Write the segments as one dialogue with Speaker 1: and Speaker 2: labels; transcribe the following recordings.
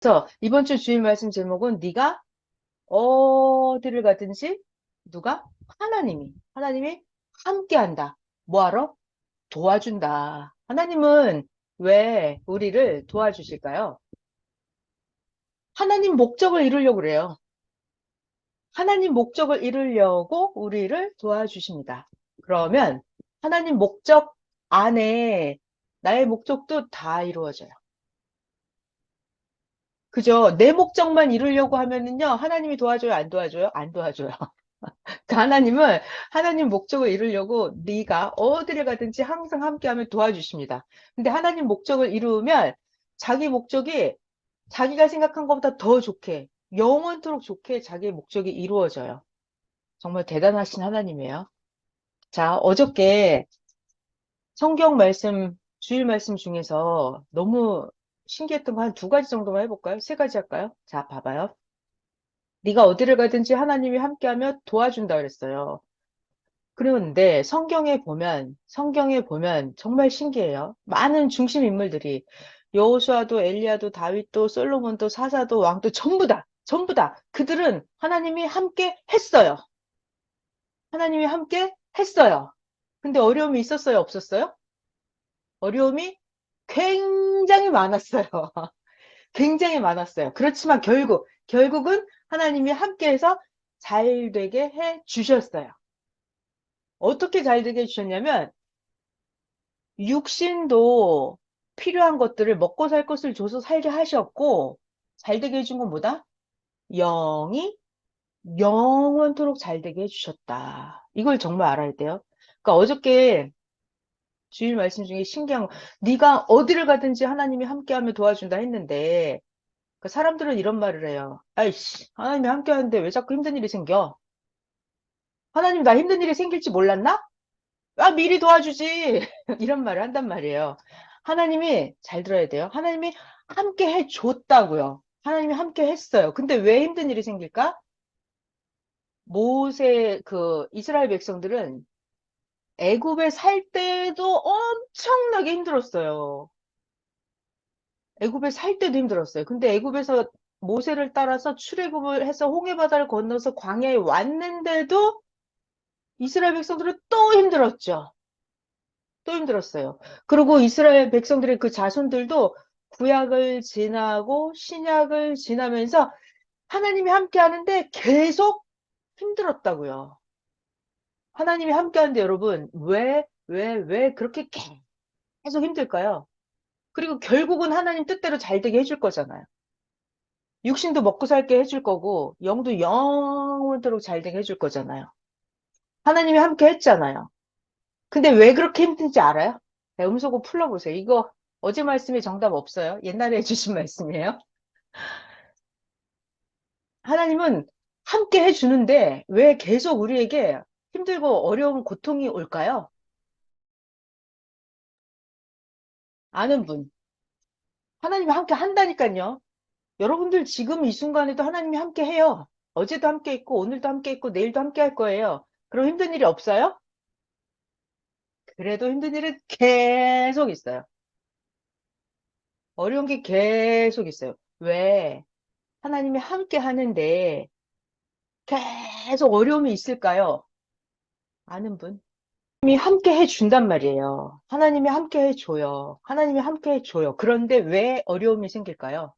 Speaker 1: 그래서 이번 주 주일 말씀 제목은 네가 어디를 가든지 누가 하나님이 함께한다. 뭐하러? 도와준다. 하나님은 왜 우리를 도와주실까요? 하나님 목적을 이루려고 그래요. 하나님 목적을 이루려고 우리를 도와주십니다. 그러면 하나님 목적 안에 나의 목적도 다 이루어져요. 그죠? 내 목적만 이루려고 하면은요, 하나님이 도와줘요, 안 도와줘요? 안 도와줘요. 그러니까 하나님은 하나님 목적을 이루려고 네가 어디를 가든지 항상 함께하면 도와주십니다. 근데 하나님 목적을 이루면 자기 목적이 자기가 생각한 것보다 더 좋게, 영원토록 좋게 자기의 목적이 이루어져요. 정말 대단하신 하나님이에요. 자, 어저께 성경 말씀, 주일 말씀 중에서 너무 신기했던 거 한 두 가지 정도만 해볼까요? 세 가지 할까요? 자, 봐봐요. 네가 어디를 가든지 하나님이 함께하며 도와준다 그랬어요. 그런데 성경에 보면 정말 신기해요. 많은 중심 인물들이 여호수아도 엘리야도 다윗도 솔로몬도 사사도 왕도 전부 다 그들은 하나님이 함께 했어요. 하나님이 함께 했어요. 근데 어려움이 있었어요, 없었어요? 어려움이 굉장히 많았어요. 굉장히 많았어요. 그렇지만 결국은 하나님이 함께해서 잘 되게 해 주셨어요. 어떻게 잘 되게 해주셨냐면, 육신도 필요한 것들을 먹고 살 것을 줘서 살게 하셨고, 잘 되게 해준 건 뭐다? 영이 영원토록 잘 되게 해주셨다. 이걸 정말 알아야 돼요. 그러니까 어저께 주일 말씀 중에 신기한 거, 네가 어디를 가든지 하나님이 함께하며 도와준다 했는데, 그 사람들은 이런 말을 해요. 아이씨, 하나님이 함께하는데 왜 자꾸 힘든 일이 생겨? 하나님 나 힘든 일이 생길지 몰랐나? 아, 미리 도와주지. 이런 말을 한단 말이에요. 하나님이, 잘 들어야 돼요. 하나님이 함께 해줬다고요. 하나님이 함께 했어요. 근데 왜 힘든 일이 생길까? 이스라엘 백성들은 애굽에 살 때도 엄청나게 힘들었어요. 애굽에 살 때도 힘들었어요. 근데 애굽에서 모세를 따라서 출애굽을 해서 홍해바다를 건너서 광야에 왔는데도 이스라엘 백성들은 또 힘들었죠. 또 힘들었어요. 그리고 이스라엘 백성들의 그 자손들도 구약을 지나고 신약을 지나면서 하나님이 함께 하는데 계속 힘들었다고요. 하나님이 함께 하는데 여러분, 왜 그렇게 계속 힘들까요? 그리고 결국은 하나님 뜻대로 잘 되게 해줄 거잖아요. 육신도 먹고 살게 해줄 거고, 영도 영원토록 잘 되게 해줄 거잖아요. 하나님이 함께 했잖아요. 근데 왜 그렇게 힘든지 알아요? 네, 음소거 풀러보세요. 이거 어제 말씀에 정답 없어요. 옛날에 해주신 말씀이에요. 하나님은 함께 해주는데 왜 계속 우리에게 힘들고 어려운 고통이 올까요? 아는 분. 하나님이 함께 한다니까요. 여러분들 지금 이 순간에도 하나님이 함께 해요. 어제도 함께 있고 오늘도 함께 있고 내일도 함께 할 거예요. 그럼 힘든 일이 없어요? 그래도 힘든 일은 계속 있어요. 어려운 게 계속 있어요. 왜? 하나님이 함께 하는데 계속 어려움이 있을까요? 아는 분? 하나님이 함께 해준단 말이에요. 하나님이 함께 해줘요. 하나님이 함께 해줘요. 그런데 왜 어려움이 생길까요?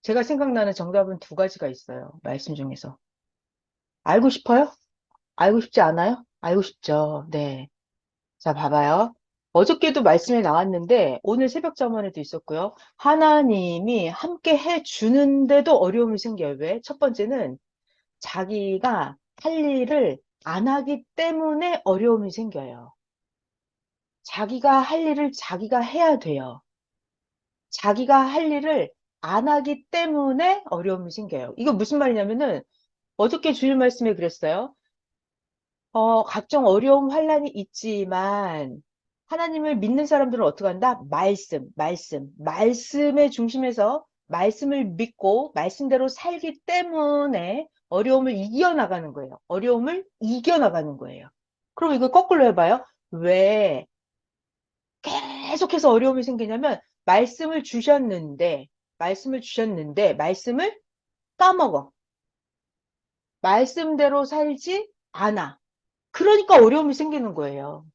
Speaker 1: 제가 생각나는 정답은 두 가지가 있어요. 말씀 중에서. 알고 싶어요? 알고 싶지 않아요? 알고 싶죠. 네. 자, 봐봐요. 어저께도 말씀에 나왔는데 오늘 새벽 잠언에도 있었고요. 하나님이 함께 해주는데도 어려움이 생겨요. 왜? 첫 번째는 자기가 할 일을 안 하기 때문에 어려움이 생겨요. 자기가 할 일을 자기가 해야 돼요. 자기가 할 일을 안 하기 때문에 어려움이 생겨요. 이거 무슨 말이냐면은 어저께 주일 말씀에 그랬어요. 각종 어려움, 환란이 있지만 하나님을 믿는 사람들은 어떻게 한다? 말씀의 중심에서 말씀을 믿고 말씀대로 살기 때문에 어려움을 이겨나가는 거예요. 어려움을 이겨나가는 거예요. 그럼 이걸 거꾸로 해봐요. 왜 계속해서 어려움이 생기냐면 말씀을 주셨는데 말씀을 주셨는데 말씀을 까먹어. 말씀대로 살지 않아. 그러니까 어려움이 생기는 거예요.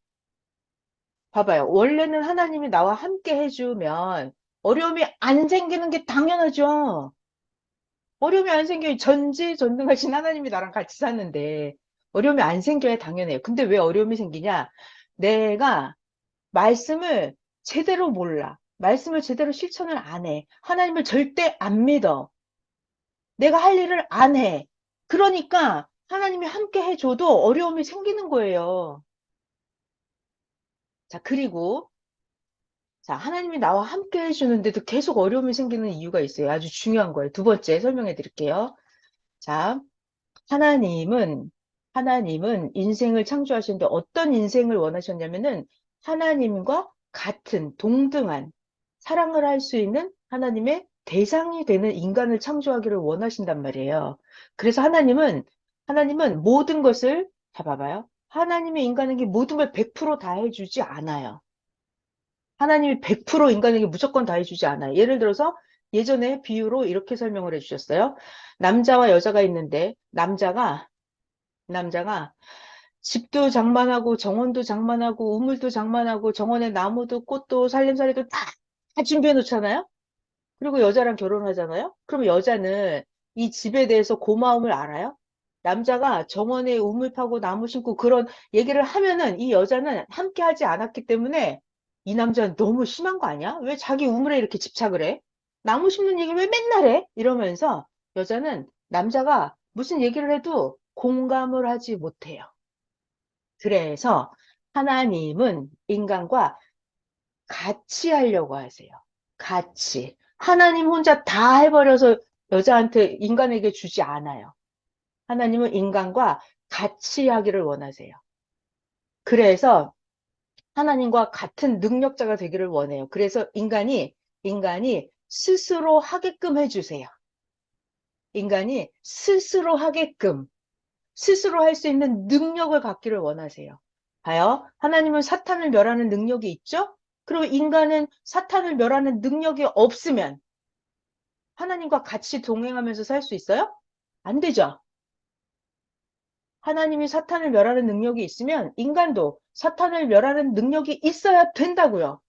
Speaker 1: 봐봐요. 원래는 하나님이 나와 함께 해주면 어려움이 안 생기는 게 당연하죠. 어려움이 안 생겨요. 전지전능하신 하나님이 나랑 같이 사는데 어려움이 안 생겨야 당연해요. 근데 왜 어려움이 생기냐? 내가 말씀을 제대로 몰라. 말씀을 제대로 실천을 안 해. 하나님을 절대 안 믿어. 내가 할 일을 안 해. 그러니까 하나님이 함께 해줘도 어려움이 생기는 거예요. 자, 그리고 자, 하나님이 나와 함께 해주는데도 계속 어려움이 생기는 이유가 있어요. 아주 중요한 거예요. 두 번째 설명해 드릴게요. 자, 하나님은, 하나님은 인생을 창조하시는데 어떤 인생을 원하셨냐면은 하나님과 같은, 동등한 사랑을 할 수 있는 하나님의 대상이 되는 인간을 창조하기를 원하신단 말이에요. 그래서 하나님은 모든 것을, 자, 봐봐요. 하나님의 인간에게 모든 걸 100%다 해주지 않아요. 하나님이 100% 인간에게 무조건 다 해주지 않아요. 예를 들어서 예전에 비유로 이렇게 설명을 해주셨어요. 남자와 여자가 있는데 남자가 집도 장만하고 정원도 장만하고 우물도 장만하고 정원에 나무도 꽃도 살림살이도 다 준비해 놓잖아요. 그리고 여자랑 결혼하잖아요. 그럼 여자는 이 집에 대해서 고마움을 알아요? 남자가 정원에 우물 파고 나무 심고 그런 얘기를 하면은 이 여자는 함께 하지 않았기 때문에 이 남자는 너무 심한 거 아니야? 왜 자기 우물에 이렇게 집착을 해? 나무 심는 얘기를 왜 맨날 해? 이러면서 여자는 남자가 무슨 얘기를 해도 공감을 하지 못해요. 그래서 하나님은 인간과 같이 하려고 하세요. 같이. 하나님 혼자 다 해버려서 여자한테, 인간에게 주지 않아요. 하나님은 인간과 같이 하기를 원하세요. 그래서 하나님과 같은 능력자가 되기를 원해요. 그래서 인간이 스스로 하게끔 해주세요. 인간이 스스로 할 수 있는 능력을 갖기를 원하세요. 봐요. 하나님은 사탄을 멸하는 능력이 있죠? 그리고 인간은 사탄을 멸하는 능력이 없으면 하나님과 같이 동행하면서 살 수 있어요? 안 되죠? 하나님이 사탄을 멸하는 능력이 있으면 인간도 사탄을 멸하는 능력이 있어야 된다고요.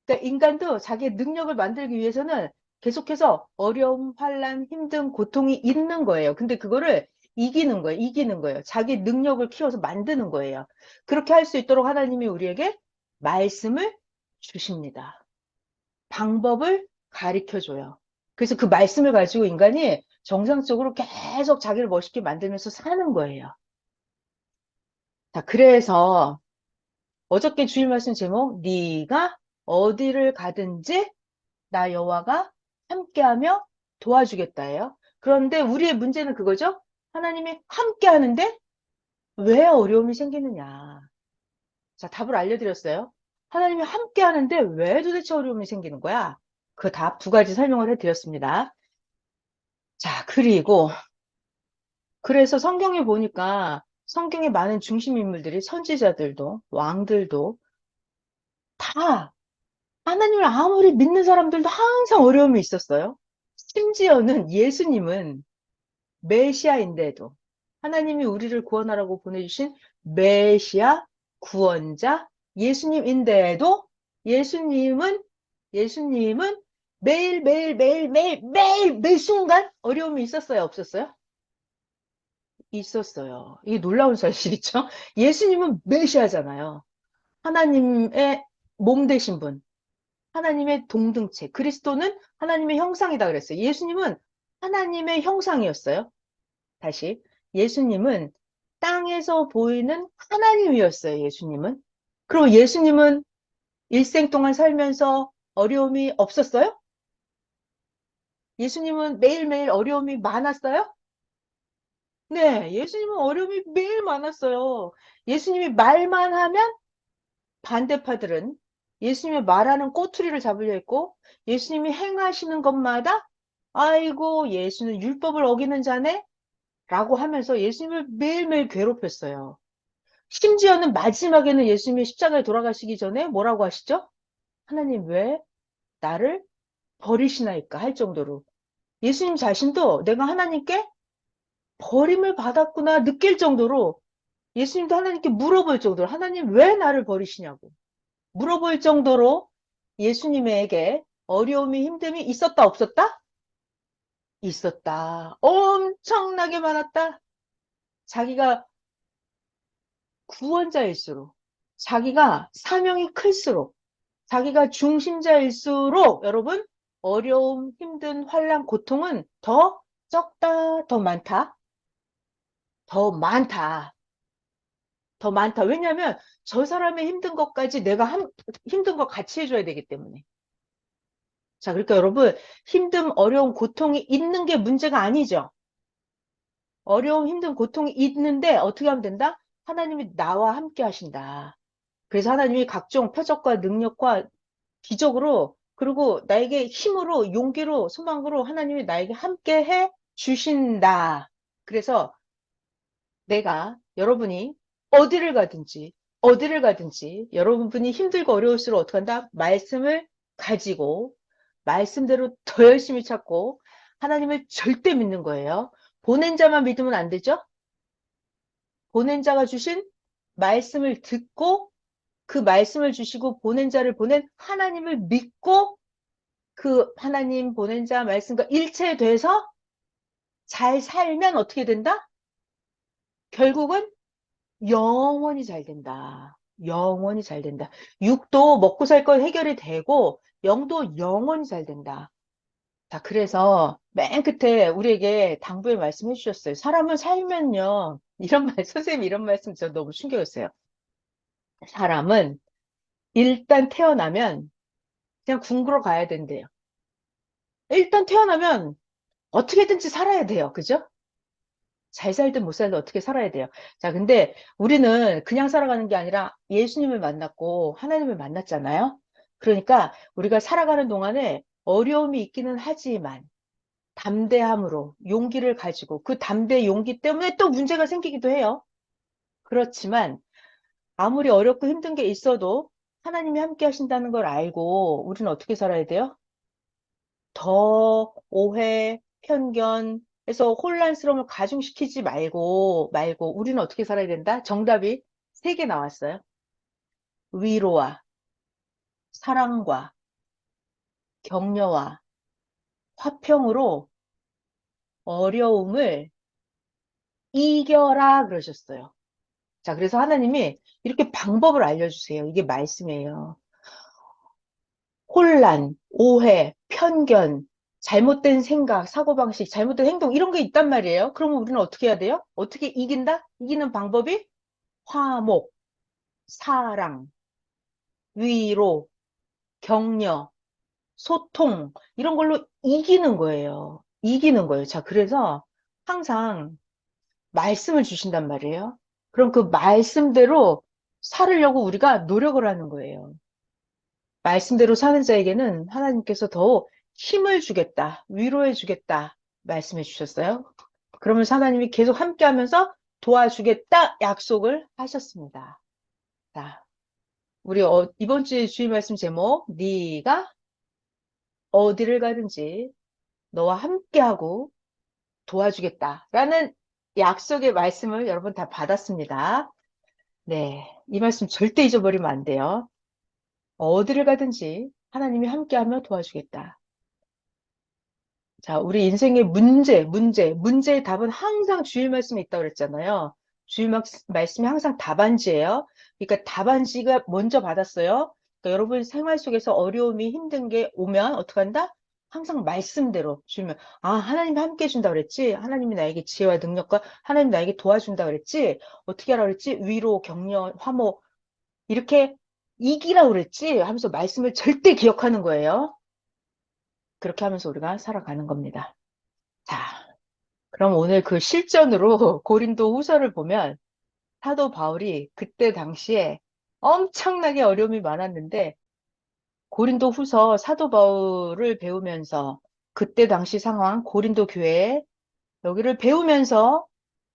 Speaker 1: 그러니까 인간도 자기의 능력을 만들기 위해서는 계속해서 어려움, 환란, 힘든 고통이 있는 거예요. 근데 그거를 이기는 거예요. 자기 능력을 키워서 만드는 거예요. 그렇게 할 수 있도록 하나님이 우리에게 말씀을 주십니다. 방법을 가르쳐 줘요. 그래서 그 말씀을 가지고 인간이 정상적으로 계속 자기를 멋있게 만들면서 사는 거예요. 자, 그래서 어저께 주일 말씀 제목, 네가 어디를 가든지 나 여호와가 함께하며 도와주겠다예요. 그런데 우리의 문제는 그거죠. 하나님이 함께하는데 왜 어려움이 생기느냐. 자, 답을 알려드렸어요. 하나님이 함께하는데 왜 도대체 어려움이 생기는 거야? 그 답 두 가지 설명을 해드렸습니다. 자, 그래서 성경에 보니까 성경에 많은 중심 인물들이 선지자들도 왕들도 다 하나님을 아무리 믿는 사람들도 항상 어려움이 있었어요. 심지어는 예수님은 메시아인데도 하나님이 우리를 구원하라고 보내주신 메시아 구원자 예수님인데도 예수님은 예수님은 매일 매 순간 어려움이 있었어요, 없었어요? 있었어요. 이게 놀라운 사실이죠. 예수님은 메시아잖아요. 하나님의 몸 되신 분, 하나님의 동등체. 그리스도는 하나님의 형상이다 그랬어요. 예수님은 하나님의 형상이었어요. 다시. 예수님은 땅에서 보이는 하나님이었어요, 예수님은. 그리고 예수님은 일생 동안 살면서 어려움이 없었어요? 예수님은 매일매일 어려움이 많았어요? 네, 예수님은 어려움이 매일 많았어요. 예수님이 말만 하면 반대파들은 예수님의 말하는 꼬투리를 잡으려 했고, 예수님이 행하시는 것마다, 아이고, 예수는 율법을 어기는 자네? 라고 하면서 예수님을 매일매일 괴롭혔어요. 심지어는 마지막에는 예수님이 십자가에 돌아가시기 전에 뭐라고 하시죠? 하나님 왜 나를 버리시나이까 할 정도로. 예수님 자신도 내가 하나님께 버림을 받았구나 느낄 정도로 예수님도 하나님께 물어볼 정도로 하나님 왜 나를 버리시냐고 물어볼 정도로 예수님에게 어려움이 힘듦이 있었다 없었다? 있었다. 엄청나게 많았다. 자기가 구원자일수록 자기가 사명이 클수록 자기가 중심자일수록 여러분 어려움, 힘든 환난, 고통은 더 적다, 더 많다, 더 많다, 더 많다. 왜냐하면 저 사람의 힘든 것까지 내가 힘든 거 같이 해줘야 되기 때문에. 자, 그러니까 여러분 힘듦, 어려움, 고통이 있는 게 문제가 아니죠. 어려움, 힘든 고통이 있는데 어떻게 하면 된다? 하나님이 나와 함께 하신다. 그래서 하나님이 각종 표적과 능력과 기적으로 그리고 나에게 힘으로 용기로 소망으로 하나님이 나에게 함께 해 주신다. 그래서 내가 여러분이 어디를 가든지 여러분이 힘들고 어려울수록 어떻게 한다? 말씀을 가지고 말씀대로 더 열심히 찾고 하나님을 절대 믿는 거예요. 보낸 자만 믿으면 안 되죠? 보낸 자가 주신 말씀을 듣고 그 말씀을 주시고 보낸 자를 보낸 하나님을 믿고 그 하나님 보낸 자 말씀과 일체돼서 잘 살면 어떻게 된다? 결국은 영원히 잘 된다. 영원히 잘 된다. 육도 먹고 살 건 해결이 되고 영도 영원히 잘 된다. 자, 그래서 맨 끝에 우리에게 당부의 말씀 해주셨어요. 사람은 살면요. 이런 말, 선생님 이런 말씀 저 너무 충격이었어요. 사람은 일단 태어나면 그냥 궁구로 가야 된대요. 일단 태어나면 어떻게든지 살아야 돼요. 그죠? 잘 살든 못 살든 어떻게 살아야 돼요. 자, 근데 우리는 그냥 살아가는 게 아니라 예수님을 만났고 하나님을 만났잖아요. 그러니까 우리가 살아가는 동안에 어려움이 있기는 하지만 담대함으로 용기를 가지고 그 담대 용기 때문에 또 문제가 생기기도 해요. 그렇지만 아무리 어렵고 힘든 게 있어도 하나님이 함께 하신다는 걸 알고 우리는 어떻게 살아야 돼요? 더 오해, 편견에서 혼란스러움을 가중시키지 말고 우리는 어떻게 살아야 된다? 정답이 세 개 나왔어요. 위로와 사랑과 격려와 화평으로 어려움을 이겨라 그러셨어요. 자, 그래서 하나님이 이렇게 방법을 알려주세요. 이게 말씀이에요. 혼란, 오해, 편견, 잘못된 생각, 사고방식, 잘못된 행동 이런 게 있단 말이에요. 그러면 우리는 어떻게 해야 돼요? 어떻게 이긴다? 이기는 방법이 화목, 사랑, 위로, 격려, 소통 이런 걸로 이기는 거예요. 이기는 거예요. 자, 그래서 항상 말씀을 주신단 말이에요. 그럼 그 말씀대로 살으려고 우리가 노력을 하는 거예요. 말씀대로 사는 자에게는 하나님께서 더 힘을 주겠다, 위로해 주겠다 말씀해 주셨어요. 그러면서 하나님이 계속 함께 하면서 도와주겠다 약속을 하셨습니다. 자, 우리 이번 주에 주일 말씀 제목 네가 어디를 가든지 너와 함께하고 도와주겠다라는 약속의 말씀을 여러분 다 받았습니다. 네, 이 말씀 절대 잊어버리면 안 돼요. 어디를 가든지 하나님이 함께하며 도와주겠다. 자, 우리 인생의 문제의 답은 항상 주일 말씀에 있다고 그랬잖아요. 말씀이 항상 답안지예요. 그러니까 답안지가 먼저 받았어요. 그러니까 여러분 생활 속에서 어려움이 힘든 게 오면 어떡 한다? 항상 말씀대로 주면 하나님이 함께 해준다 그랬지. 하나님이 나에게 지혜와 능력과 하나님 나에게 도와준다 그랬지. 어떻게 하라 그랬지? 위로, 격려, 화목 이렇게 이기라 그랬지 하면서 말씀을 절대 기억하는 거예요. 그렇게 하면서 우리가 살아가는 겁니다. 자, 그럼 오늘 그 실전으로 고린도 후서를 보면 사도 바울이 그때 당시에 엄청나게 어려움이 많았는데 고린도 후서 사도 바울을 배우면서 그때 당시 상황 고린도 교회 여기를 배우면서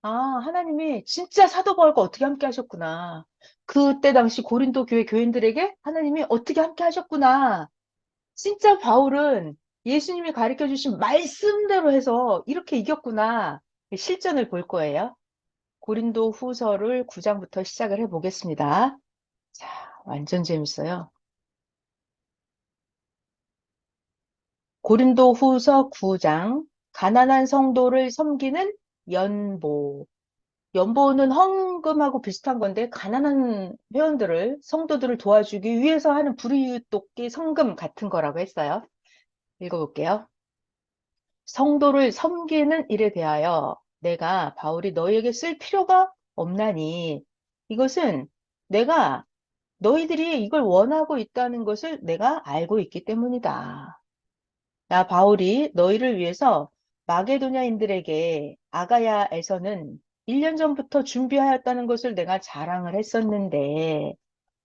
Speaker 1: 하나님이 진짜 사도 바울과 어떻게 함께 하셨구나. 그때 당시 고린도 교회 교인들에게 하나님이 어떻게 함께 하셨구나. 진짜 바울은 예수님이 가르쳐 주신 말씀대로 해서 이렇게 이겼구나. 실전을 볼 거예요. 고린도 후서를 9장부터 시작을 해 보겠습니다. 자, 완전 재밌어요. 고린도 후서 9장, 가난한 성도를 섬기는 연보. 연보는 헌금하고 비슷한 건데, 가난한 회원들을, 성도들을 도와주기 위해서 하는 불이웃 돕기 성금 같은 거라고 했어요. 읽어볼게요. 성도를 섬기는 일에 대하여 내가 바울이 너희에게 쓸 필요가 없나니, 이것은 내가 너희들이 이걸 원하고 있다는 것을 내가 알고 있기 때문이다. 나 바울이 너희를 위해서 마게도냐인들에게 아가야에서는 1년 전부터 준비하였다는 것을 내가 자랑을 했었는데,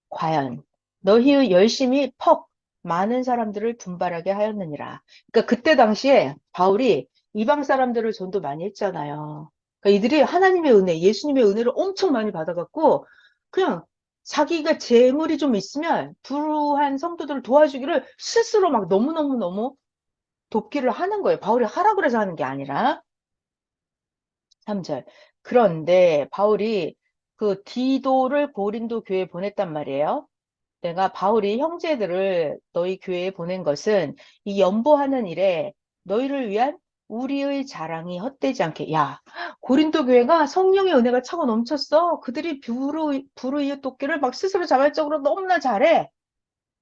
Speaker 1: 과연 너희의 열심이 퍽 많은 사람들을 분발하게 하였느니라. 그러니까 그때 당시에 바울이 이방 사람들을 전도 많이 했잖아요. 그러니까 이들이 하나님의 은혜, 예수님의 은혜를 엄청 많이 받아갖고 그냥 자기가 재물이 좀 있으면 불우한 성도들을 도와주기를 스스로 막 너무너무너무 돕기를 하는 거예요. 바울이 하라 그래서 하는 게 아니라. 3절. 그런데 바울이 그 디도를 고린도 교회에 보냈단 말이에요. 내가 바울이 형제들을 너희 교회에 보낸 것은 이 연보하는 일에 너희를 위한 우리의 자랑이 헛되지 않게. 야, 고린도 교회가 성령의 은혜가 차고 넘쳤어. 그들이 불의 돕기를 막 스스로 자발적으로 너무나 잘해.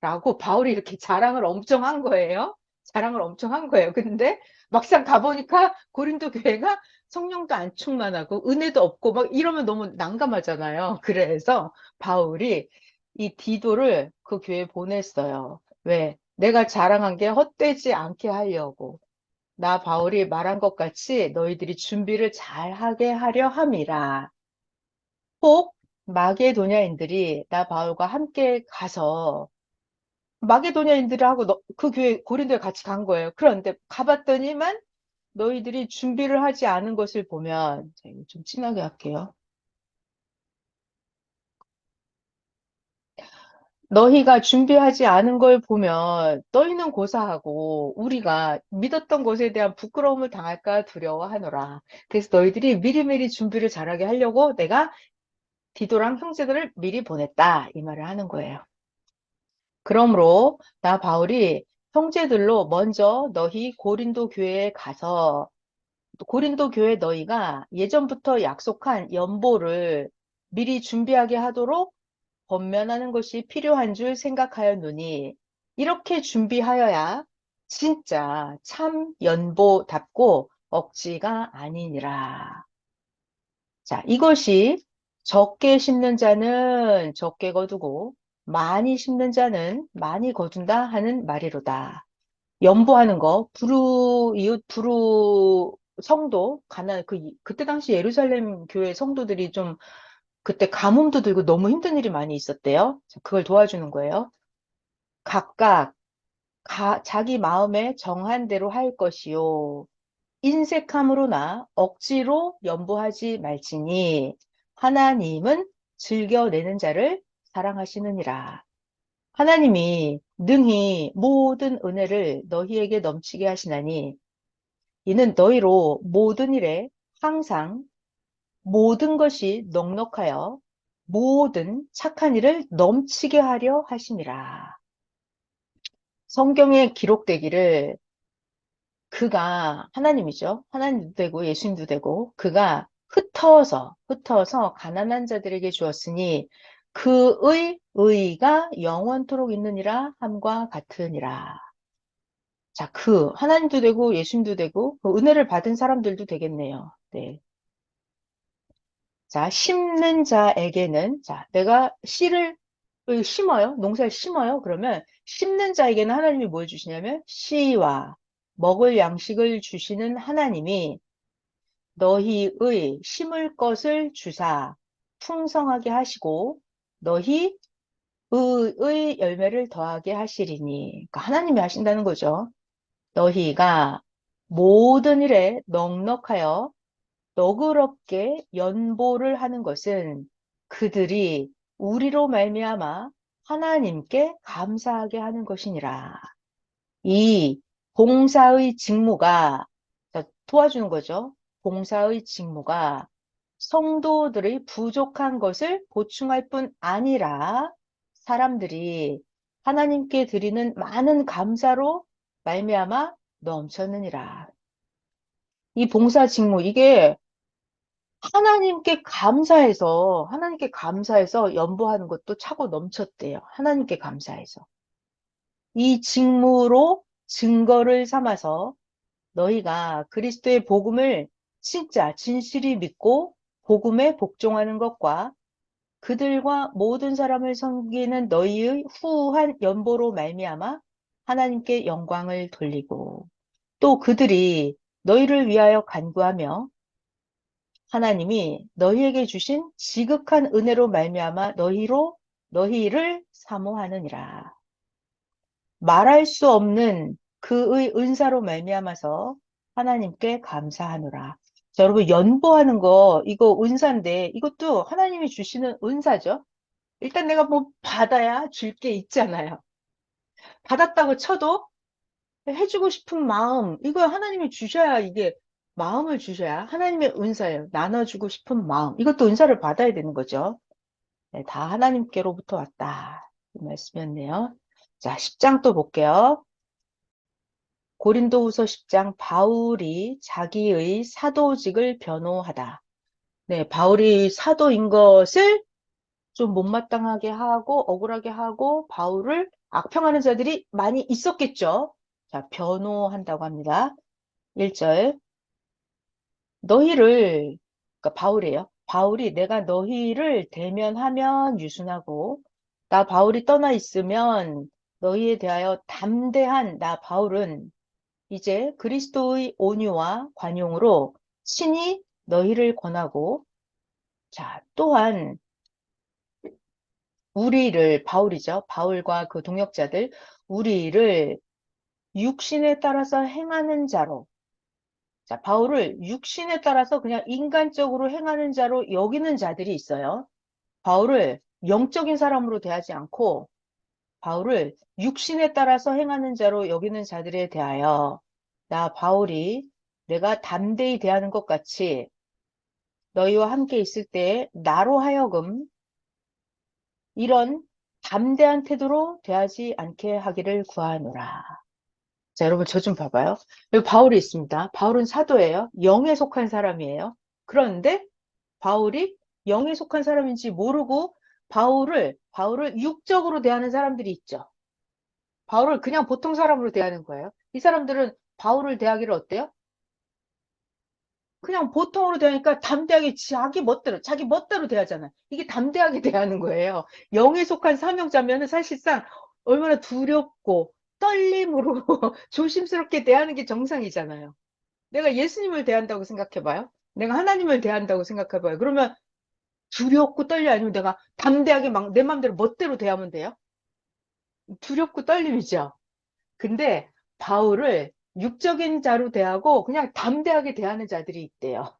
Speaker 1: 라고 바울이 이렇게 자랑을 엄청 한 거예요. 자랑을 엄청 한 거예요. 근데 막상 가보니까 고린도 교회가 성령도 안 충만하고 은혜도 없고 막 이러면 너무 난감하잖아요. 그래서 바울이 이 디도를 그 교회에 보냈어요. 왜? 내가 자랑한 게 헛되지 않게 하려고. 나 바울이 말한 것 같이 너희들이 준비를 잘 하게 하려 함이라. 혹 마게도냐인들이 나 바울과 함께 가서 마게도냐인들하고 그 교회 고린도에 같이 간 거예요. 그런데 가봤더니만 너희들이 준비를 하지 않은 것을 보면 자, 이거 좀 진하게 할게요. 너희가 준비하지 않은 걸 보면 너희는 고사하고 우리가 믿었던 것에 대한 부끄러움을 당할까 두려워하노라. 그래서 너희들이 미리미리 준비를 잘하게 하려고 내가 디도랑 형제들을 미리 보냈다. 이 말을 하는 거예요. 그러므로 나 바울이 형제들로 먼저 너희 고린도 교회에 가서 고린도 교회 너희가 예전부터 약속한 연보를 미리 준비하게 하도록 권면하는 것이 필요한 줄 생각하였노니 이렇게 준비하여야 진짜 참 연보답고 억지가 아니니라. 자, 이것이 적게 심는 자는 적게 거두고 많이 심는 자는 많이 거둔다 하는 말이로다. 연보하는 거, 이웃, 성도, 그때 당시 예루살렘 교회 성도들이 좀 그때 가뭄도 들고 너무 힘든 일이 많이 있었대요. 그걸 도와주는 거예요. 각각 자기 마음에 정한 대로 할 것이요. 인색함으로나 억지로 연보하지 말지니 하나님은 즐겨내는 자를 사랑하시느니라. 하나님이 능히 모든 은혜를 너희에게 넘치게 하시나니 이는 너희로 모든 일에 항상 모든 것이 넉넉하여 모든 착한 일을 넘치게 하려 하심이라. 성경에 기록되기를 그가 하나님이죠. 하나님도 되고 예수님도 되고 그가 흩어서 가난한 자들에게 주었으니 그의 의가 영원토록 있느니라 함과 같으니라. 자, 하나님도 되고 예수님도 되고 그 은혜를 받은 사람들도 되겠네요. 네. 자, 심는 자에게는 내가 씨를 심어요. 농사를 심어요. 그러면 심는 자에게는 하나님이 뭘 주시냐면 씨와 먹을 양식을 주시는 하나님이 너희의 심을 것을 주사 풍성하게 하시고 너희 의 열매를 더하게 하시리니 그러니까 하나님이 하신다는 거죠. 너희가 모든 일에 넉넉하여 너그럽게 연보를 하는 것은 그들이 우리로 말미암아 하나님께 감사하게 하는 것이니라. 이 봉사의 직무가, 자, 도와주는 거죠. 봉사의 직무가 성도들의 부족한 것을 보충할 뿐 아니라 사람들이 하나님께 드리는 많은 감사로 말미암아 넘쳤느니라. 이 봉사 직무, 이게 하나님께 감사해서 연보하는 것도 차고 넘쳤대요. 하나님께 감사해서. 이 직무로 증거를 삼아서 너희가 그리스도의 복음을 진짜 진실이 믿고 복음에 복종하는 것과 그들과 모든 사람을 섬기는 너희의 후한 연보로 말미암아 하나님께 영광을 돌리고 또 그들이 너희를 위하여 간구하며 하나님이 너희에게 주신 지극한 은혜로 말미암아 너희를 사모하느니라. 말할 수 없는 그의 은사로 말미암아서 하나님께 감사하노라. 자, 여러분 연보하는 거 이거 은사인데 이것도 하나님이 주시는 은사죠. 일단 내가 뭐 받아야 줄 게 있잖아요. 받았다고 쳐도 해주고 싶은 마음, 이거 하나님이 주셔야 이게 마음을 주셔야 하나님의 은사예요. 나눠주고 싶은 마음. 이것도 은사를 받아야 되는 거죠. 네, 다 하나님께로부터 왔다. 이 말씀이었네요. 자, 10장 또 볼게요. 고린도후서 10장 바울이 자기의 사도직을 변호하다. 네, 바울이 사도인 것을 좀 못마땅하게 하고 억울하게 하고 바울을 악평하는 자들이 많이 있었겠죠. 자, 변호한다고 합니다. 1절. 너희를, 그러니까 바울이에요. 바울이 내가 너희를 대면하면 유순하고 나 바울이 떠나 있으면 너희에 대하여 담대한 나 바울은 이제 그리스도의 온유와 관용으로 친히 너희를 권하고 자, 또한 우리를 바울이죠. 바울과 그 동역자들 우리를 육신에 따라서 행하는 자로 자, 바울을 육신에 따라서 그냥 인간적으로 행하는 자로 여기는 자들이 있어요. 바울을 영적인 사람으로 대하지 않고 바울을 육신에 따라서 행하는 자로 여기는 자들에 대하여 나 바울이 내가 담대히 대하는 것 같이 너희와 함께 있을 때 나로 하여금 이런 담대한 태도로 대하지 않게 하기를 구하노라. 자, 여러분 저 좀 봐봐요. 여기 바울이 있습니다. 바울은 사도예요. 영에 속한 사람이에요. 그런데 바울이 영에 속한 사람인지 모르고 바울을 육적으로 대하는 사람들이 있죠. 바울을 그냥 보통 사람으로 대하는 거예요. 이 사람들은 바울을 대하기를 어때요? 그냥 보통으로 대하니까 담대하게 자기 멋대로 대하잖아요. 이게 담대하게 대하는 거예요. 영에 속한 사명자면은 사실상 얼마나 두렵고 떨림으로 조심스럽게 대하는 게 정상이잖아요. 내가 예수님을 대한다고 생각해봐요. 내가 하나님을 대한다고 생각해봐요. 그러면 두렵고 떨려 아니면 내가 담대하게 막 내 맘대로 멋대로 대하면 돼요? 두렵고 떨림이죠. 근데 바울을 육적인 자로 대하고 그냥 담대하게 대하는 자들이 있대요.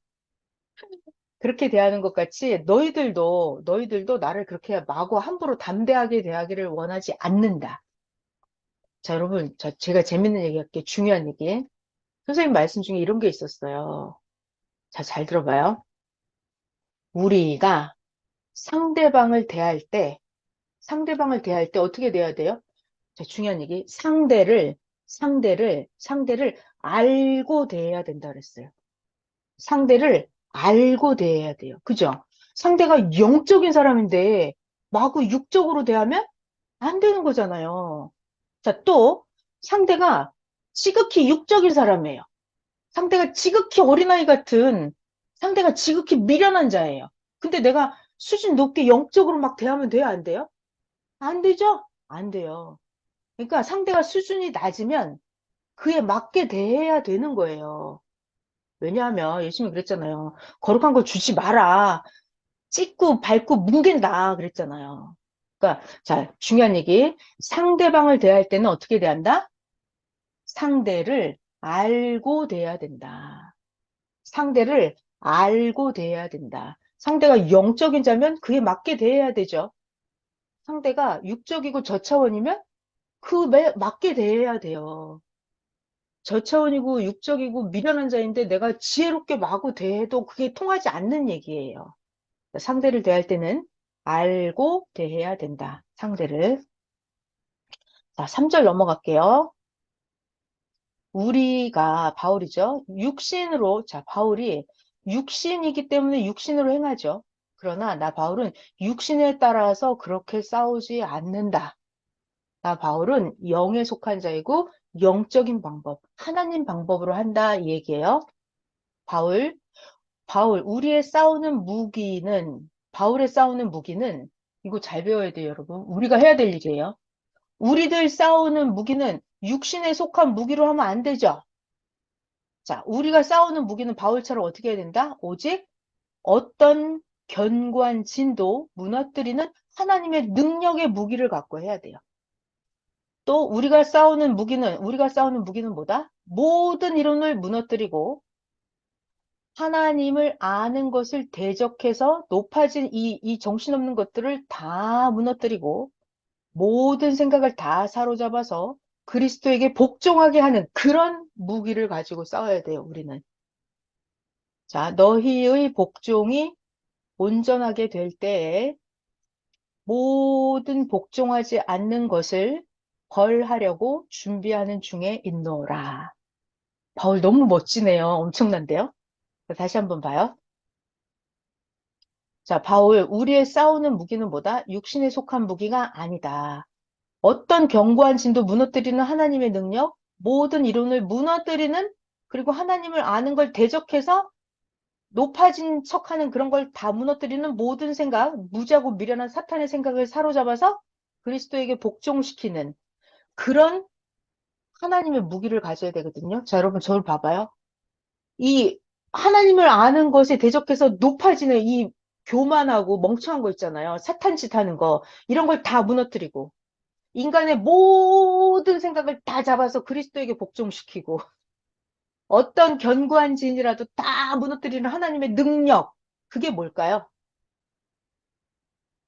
Speaker 1: 그렇게 대하는 것 같이 너희들도 나를 그렇게 마구 함부로 담대하게 대하기를 원하지 않는다. 자, 여러분, 제가 재밌는 얘기 할게요. 중요한 얘기. 선생님 말씀 중에 이런 게 있었어요. 자, 잘 들어봐요. 우리가 상대방을 대할 때 어떻게 대해야 돼요? 자, 중요한 얘기. 상대를 알고 대해야 된다 그랬어요. 상대를 알고 대해야 돼요. 그죠? 상대가 영적인 사람인데 마구 육적으로 대하면 안 되는 거잖아요. 자, 또 상대가 지극히 육적인 사람이에요. 상대가 지극히 미련한 자예요. 근데 내가 수준 높게 영적으로 막 대하면 돼요? 안 돼요? 안 되죠? 안 돼요. 그러니까 상대가 수준이 낮으면 그에 맞게 대해야 되는 거예요. 왜냐하면 예수님이 그랬잖아요. 거룩한 걸 주지 마라. 찍고 밟고 뭉갠다 그랬잖아요. 그러니까 자, 중요한 얘기. 상대방을 대할 때는 어떻게 대한다? 상대를 알고 대해야 된다. 상대를 알고 대해야 된다. 상대가 영적인 자면 그에 맞게 대해야 되죠. 상대가 육적이고 저차원이면 맞게 대해야 돼요. 저차원이고 육적이고 미련한 자인데 내가 지혜롭게 마구 대해도 그게 통하지 않는 얘기예요. 상대를 대할 때는 알고 대해야 된다. 상대를. 자, 3절 넘어갈게요. 우리가 바울이죠. 육신으로, 자, 바울이 육신이기 때문에 육신으로 행하죠. 그러나 나 바울은 육신에 따라서 그렇게 싸우지 않는다. 나 바울은 영에 속한 자이고 영적인 방법, 하나님 방법으로 한다 이 얘기예요. 바울, 우리의 싸우는 무기는, 바울의 싸우는 무기는, 이거 잘 배워야 돼요, 여러분. 우리가 해야 될 일이에요. 우리들 싸우는 무기는 육신에 속한 무기로 하면 안 되죠. 자, 우리가 싸우는 무기는 바울처럼 어떻게 해야 된다? 오직 어떤 견고한 진도 무너뜨리는 하나님의 능력의 무기를 갖고 해야 돼요. 또 우리가 싸우는 무기는 뭐다? 모든 이론을 무너뜨리고 하나님을 아는 것을 대적해서 높아진 이 정신없는 것들을 다 무너뜨리고 모든 생각을 다 사로잡아서 그리스도에게 복종하게 하는 그런 무기를 가지고 싸워야 돼요, 우리는. 자, 너희의 복종이 온전하게 될 때에 모든 복종하지 않는 것을 벌하려고 준비하는 중에 있노라. 바울 너무 멋지네요. 엄청난데요? 다시 한번 봐요. 자, 바울, 우리의 싸우는 무기는 뭐다? 육신에 속한 무기가 아니다. 어떤 견고한 진도 무너뜨리는 하나님의 능력, 모든 이론을 무너뜨리는, 그리고 하나님을 아는 걸 대적해서 높아진 척하는 그런 걸 다 무너뜨리는 모든 생각, 무지하고 미련한 사탄의 생각을 사로잡아서 그리스도에게 복종시키는 그런 하나님의 무기를 가져야 되거든요. 자, 여러분, 저를 봐봐요. 이 하나님을 아는 것에 대적해서 높아지는 이 교만하고 멍청한 거 있잖아요. 사탄 짓 하는 거. 이런 걸 다 무너뜨리고 인간의 모든 생각을 다 잡아서 그리스도에게 복종시키고 어떤 견고한 진이라도 다 무너뜨리는 하나님의 능력. 그게 뭘까요?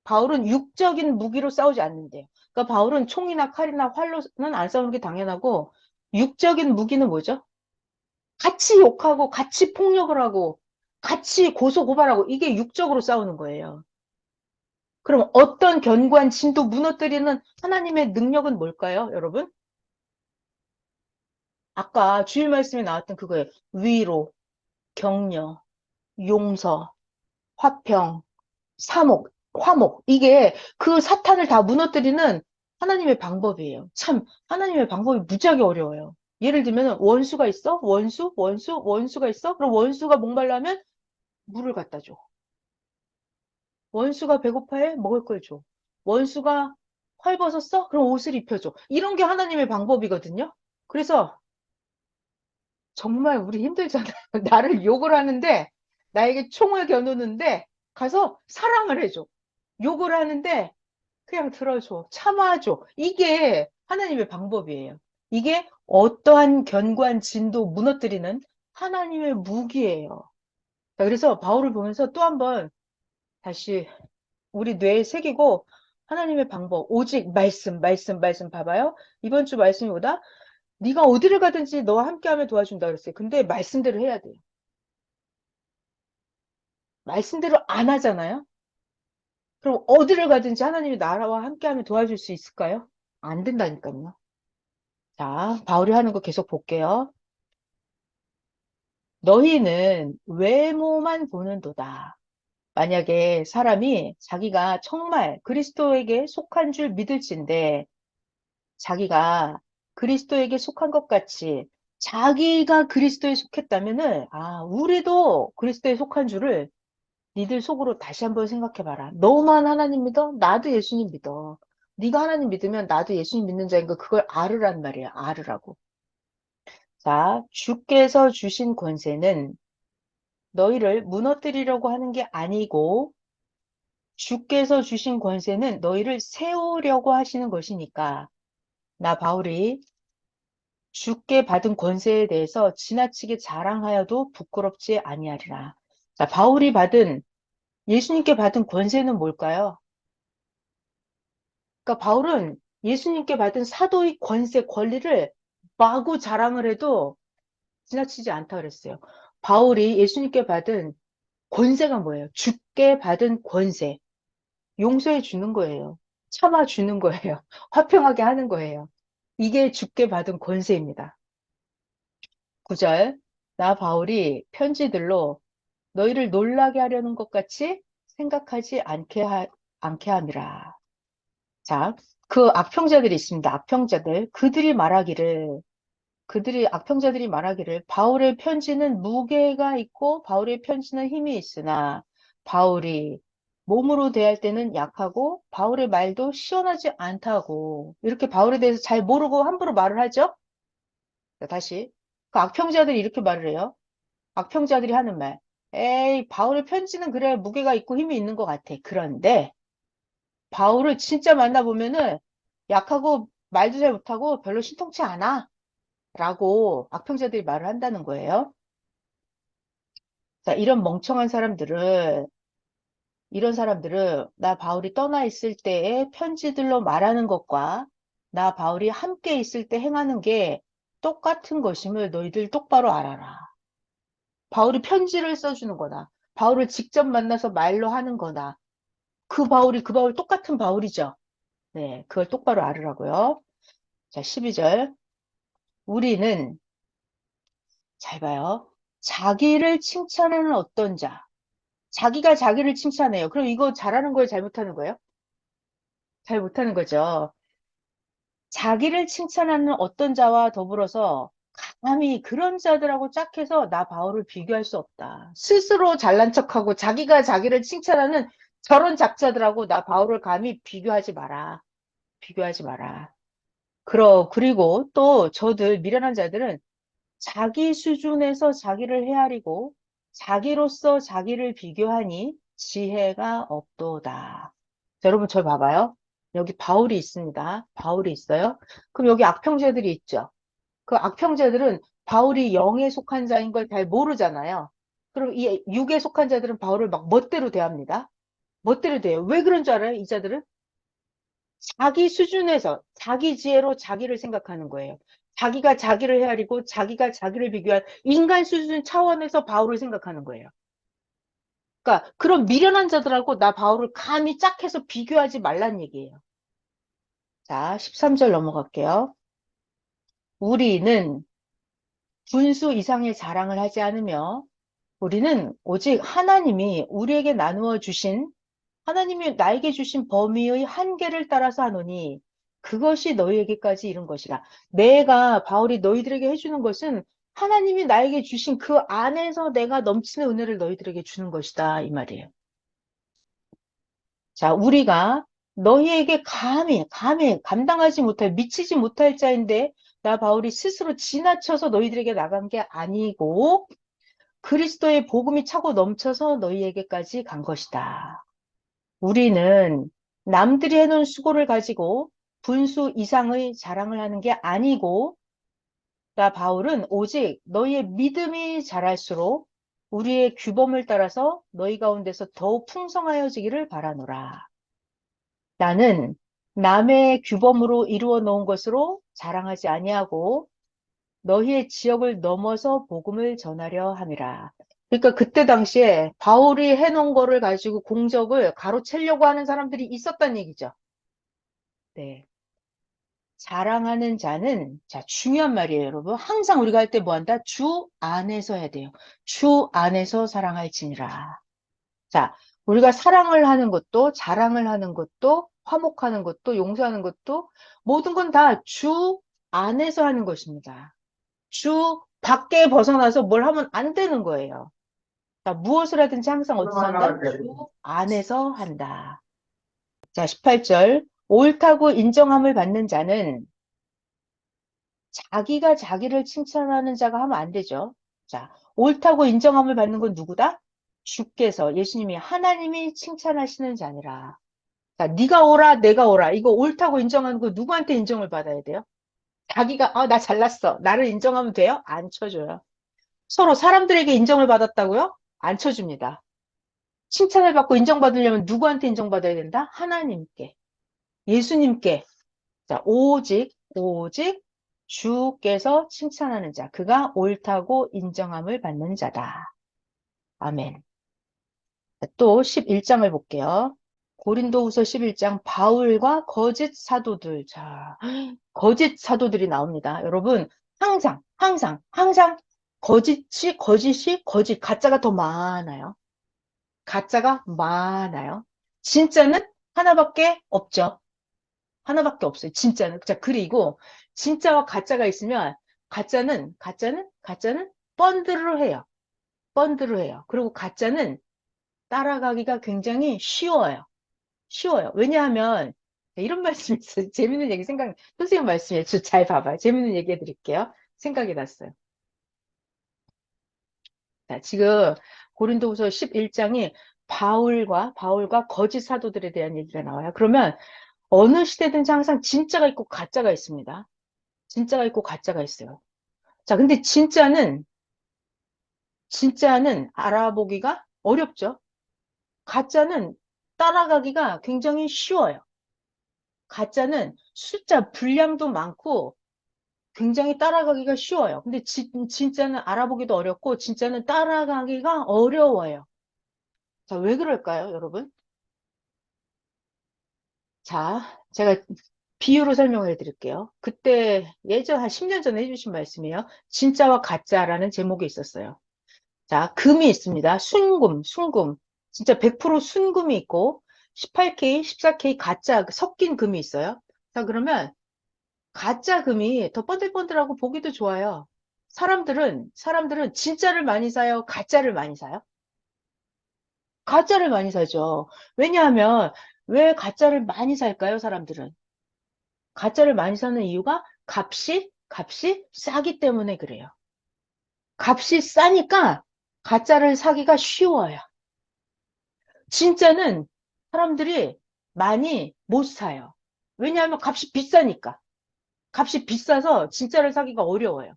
Speaker 1: 바울은 육적인 무기로 싸우지 않는데요. 그러니까 바울은 총이나 칼이나 활로는 안 싸우는 게 당연하고 육적인 무기는 뭐죠? 같이 욕하고 같이 폭력을 하고 같이 고소고발하고 이게 육적으로 싸우는 거예요. 그럼 어떤 견고한 진도 무너뜨리는 하나님의 능력은 뭘까요, 여러분? 아까 주일 말씀에 나왔던 그거예요. 위로, 격려, 용서, 화평, 화목. 이게 그 사탄을 다 무너뜨리는 하나님의 방법이에요. 참, 하나님의 방법이 무지하게 어려워요. 예를 들면 원수가 있어? 원수가 있어? 그럼 원수가 목말라면 물을 갖다 줘. 원수가 배고파해? 먹을 걸 줘. 원수가 헐벗었어? 그럼 옷을 입혀줘. 이런 게 하나님의 방법이거든요. 그래서 정말 우리 힘들잖아요. 나를 욕을 하는데, 나에게 총을 겨누는데, 가서 사랑을 해줘. 욕을 하는데, 그냥 들어줘. 참아줘. 이게 하나님의 방법이에요. 이게 어떠한 견고한 진도 무너뜨리는 하나님의 무기예요. 자, 그래서 바울을 보면서 또 한번 다시 우리 뇌에 새기고 하나님의 방법, 오직 말씀 봐봐요. 이번 주 말씀이 뭐다? 네가 어디를 가든지 너와 함께하며 도와준다 그랬어요. 근데 말씀대로 해야 돼요. 말씀대로 안 하잖아요. 그럼 어디를 가든지 하나님이 나라와 함께하며 도와줄 수 있을까요? 안 된다니까요. 자, 바울이 하는 거 계속 볼게요. 너희는 외모만 보는도다. 만약에 사람이 자기가 정말 그리스도에게 속한 줄 믿을진데 자기가 그리스도에게 속한 것 같이 자기가 그리스도에 속했다면은 우리도 그리스도에 속한 줄을 니들 속으로 다시 한번 생각해봐라. 너만 하나님 믿어? 나도 예수님 믿어. 네가 하나님 믿으면 나도 예수님 믿는 자인 거 그걸 알으란 말이야. 알으라고. 자, 주께서 주신 권세는 너희를 무너뜨리려고 하는 게 아니고 주께서 주신 권세는 너희를 세우려고 하시는 것이니까 나 바울이 주께 받은 권세에 대해서 지나치게 자랑하여도 부끄럽지 아니하리라. 자, 예수님께 받은 권세는 뭘까요? 그러니까 바울은 예수님께 받은 사도의 권세, 권리를 마구 자랑을 해도 지나치지 않다 그랬어요. 바울이 예수님께 받은 권세가 뭐예요? 주께 받은 권세. 용서해 주는 거예요. 참아 주는 거예요. 화평하게 하는 거예요. 이게 주께 받은 권세입니다. 9절. 나 바울이 편지들로 너희를 놀라게 하려는 것 같이 생각하지 않게 함이라. 자, 그 악평자들이 있습니다. 악평자들. 악평자들이 말하기를 바울의 편지는 무게가 있고 바울의 편지는 힘이 있으나 바울이 몸으로 대할 때는 약하고 바울의 말도 시원하지 않다고 이렇게 바울에 대해서 잘 모르고 함부로 말을 하죠. 자, 다시 그 악평자들이 이렇게 말을 해요. 악평자들이 하는 말. 에이, 바울의 편지는 그래 무게가 있고 힘이 있는 것 같아. 그런데 바울을 진짜 만나보면은 약하고 말도 잘 못하고 별로 신통치 않아. 라고 악평자들이 말을 한다는 거예요. 자, 이런 사람들은 나 바울이 떠나 있을 때의 편지들로 말하는 것과 나 바울이 함께 있을 때 행하는 게 똑같은 것임을 너희들 똑바로 알아라. 바울이 편지를 써주는 거나, 바울을 직접 만나서 말로 하는 거나, 그 바울 똑같은 바울이죠. 네, 그걸 똑바로 알으라고요. 자, 12절. 우리는, 잘 봐요. 자기를 칭찬하는 어떤 자. 자기가 자기를 칭찬해요. 그럼 이거 잘하는 거예요? 잘못하는 거예요? 잘 못하는 거죠. 자기를 칭찬하는 어떤 자와 더불어서 감히 그런 자들하고 짝해서 나 바울을 비교할 수 없다. 스스로 잘난 척하고 자기가 자기를 칭찬하는 저런 작자들하고 나 바울을 감히 비교하지 마라. 비교하지 마라. 그리고 또 저들 미련한 자들은 자기 수준에서 자기를 헤아리고 자기로서 자기를 비교하니 지혜가 없도다. 자, 여러분 저 봐봐요. 여기 바울이 있습니다. 바울이 있어요. 그럼 여기 악평자들이 있죠. 그 악평자들은 바울이 영에 속한 자인 걸 잘 모르잖아요. 그럼 이 육에 속한 자들은 바울을 막 멋대로 대합니다. 멋대로 대해요. 왜 그런 줄 알아요? 이 자들은? 자기 수준에서 자기 지혜로 자기를 생각하는 거예요. 자기가 자기를 헤아리고 자기가 자기를 비교한 인간 수준 차원에서 바울을 생각하는 거예요. 그러니까 그런 미련한 자들하고 나 바울을 감히 짝해서 비교하지 말란 얘기예요. 자, 13절 넘어갈게요. 우리는 분수 이상의 자랑을 하지 않으며 우리는 오직 하나님이 나에게 주신 범위의 한계를 따라서 하노니 그것이 너희에게까지 이른 것이라. 바울이 너희들에게 해주는 것은 하나님이 나에게 주신 그 안에서 내가 넘치는 은혜를 너희들에게 주는 것이다. 이 말이에요. 자, 우리가 너희에게 감히 감당하지 못할, 미치지 못할 자인데 나 바울이 스스로 지나쳐서 너희들에게 나간 게 아니고 그리스도의 복음이 차고 넘쳐서 너희에게까지 간 것이다. 우리는 남들이 해놓은 수고를 가지고 분수 이상의 자랑을 하는 게 아니고, 나 바울은 오직 너희의 믿음이 자랄수록 우리의 규범을 따라서 너희 가운데서 더욱 풍성하여지기를 바라노라. 나는 남의 규범으로 이루어 놓은 것으로 자랑하지 아니하고 너희의 지역을 넘어서 복음을 전하려 함이라. 그러니까 그때 당시에 바울이 해놓은 거를 가지고 공적을 가로채려고 하는 사람들이 있었단 얘기죠. 네. 자랑하는 자는, 자, 중요한 말이에요, 여러분. 항상 우리가 할 때 뭐 한다? 주 안에서 해야 돼요. 주 안에서 사랑할지니라. 자, 우리가 사랑을 하는 것도, 자랑을 하는 것도, 화목하는 것도, 용서하는 것도, 모든 건 다 주 안에서 하는 것입니다. 주 밖에 벗어나서 뭘 하면 안 되는 거예요. 자, 무엇을 하든지 항상 어디서 한다? 주 안에서 한다. 자, 18절. 옳다고 인정함을 받는 자는 자기가 자기를 칭찬하는 자가 하면 안 되죠. 자, 옳다고 인정함을 받는 건 누구다? 주께서, 예수님이, 하나님이 칭찬하시는 자니라. 자, 네가 오라, 내가 오라. 이거 옳다고 인정하는 거 누구한테 인정을 받아야 돼요? 자기가, 나 잘났어. 나를 인정하면 돼요? 안 쳐줘요. 서로 사람들에게 인정을 받았다고요? 안 쳐줍니다. 칭찬을 받고 인정받으려면 누구한테 인정받아야 된다? 하나님께, 예수님께. 자, 오직 주께서 칭찬하는 자, 그가 옳다고 인정함을 받는 자다. 아멘. 또 11장을 볼게요. 고린도후서 11장 바울과 거짓 사도들. 자, 거짓 사도들이 나옵니다. 여러분, 항상 거짓, 가짜가 더 많아요. 가짜가 많아요. 진짜는 하나밖에 없죠. 하나밖에 없어요. 진짜는. 자, 그리고 진짜와 가짜가 있으면 가짜는 펀드를 해요. 펀드를 해요. 그리고 가짜는 따라가기가 굉장히 쉬워요. 쉬워요. 왜냐하면 이런 말씀이 있어요. 재밌는 얘기 선생님 말씀이에요. 잘 봐봐요. 재밌는 얘기 해드릴게요. 생각이 났어요. 자, 지금 고린도후서 11장이 바울과 거짓 사도들에 대한 얘기가 나와요. 그러면 어느 시대든지 항상 진짜가 있고 가짜가 있습니다. 진짜가 있고 가짜가 있어요. 자, 근데 진짜는 알아보기가 어렵죠. 가짜는 따라가기가 굉장히 쉬워요. 가짜는 숫자, 분량도 많고 굉장히 따라가기가 쉬워요. 근데 진짜는 알아보기도 어렵고 진짜는 따라가기가 어려워요. 자, 왜 그럴까요, 여러분? 자, 제가 비유로 설명을 해드릴게요. 그때 예전 한 10년 전에 해주신 말씀이에요. 진짜와 가짜라는 제목이 있었어요. 자, 금이 있습니다. 순금. 진짜 100% 순금이 있고 18K, 14K 가짜 섞인 금이 있어요. 자, 그러면 가짜 금이 더 번들번들하고 보기도 좋아요. 사람들은 진짜를 많이 사요? 가짜를 많이 사요? 가짜를 많이 사죠. 왜냐하면 왜 가짜를 많이 살까요, 사람들은? 가짜를 많이 사는 이유가 값이 싸기 때문에 그래요. 값이 싸니까 가짜를 사기가 쉬워요. 진짜는 사람들이 많이 못 사요. 왜냐하면 값이 비싸니까. 값이 비싸서 진짜를 사기가 어려워요.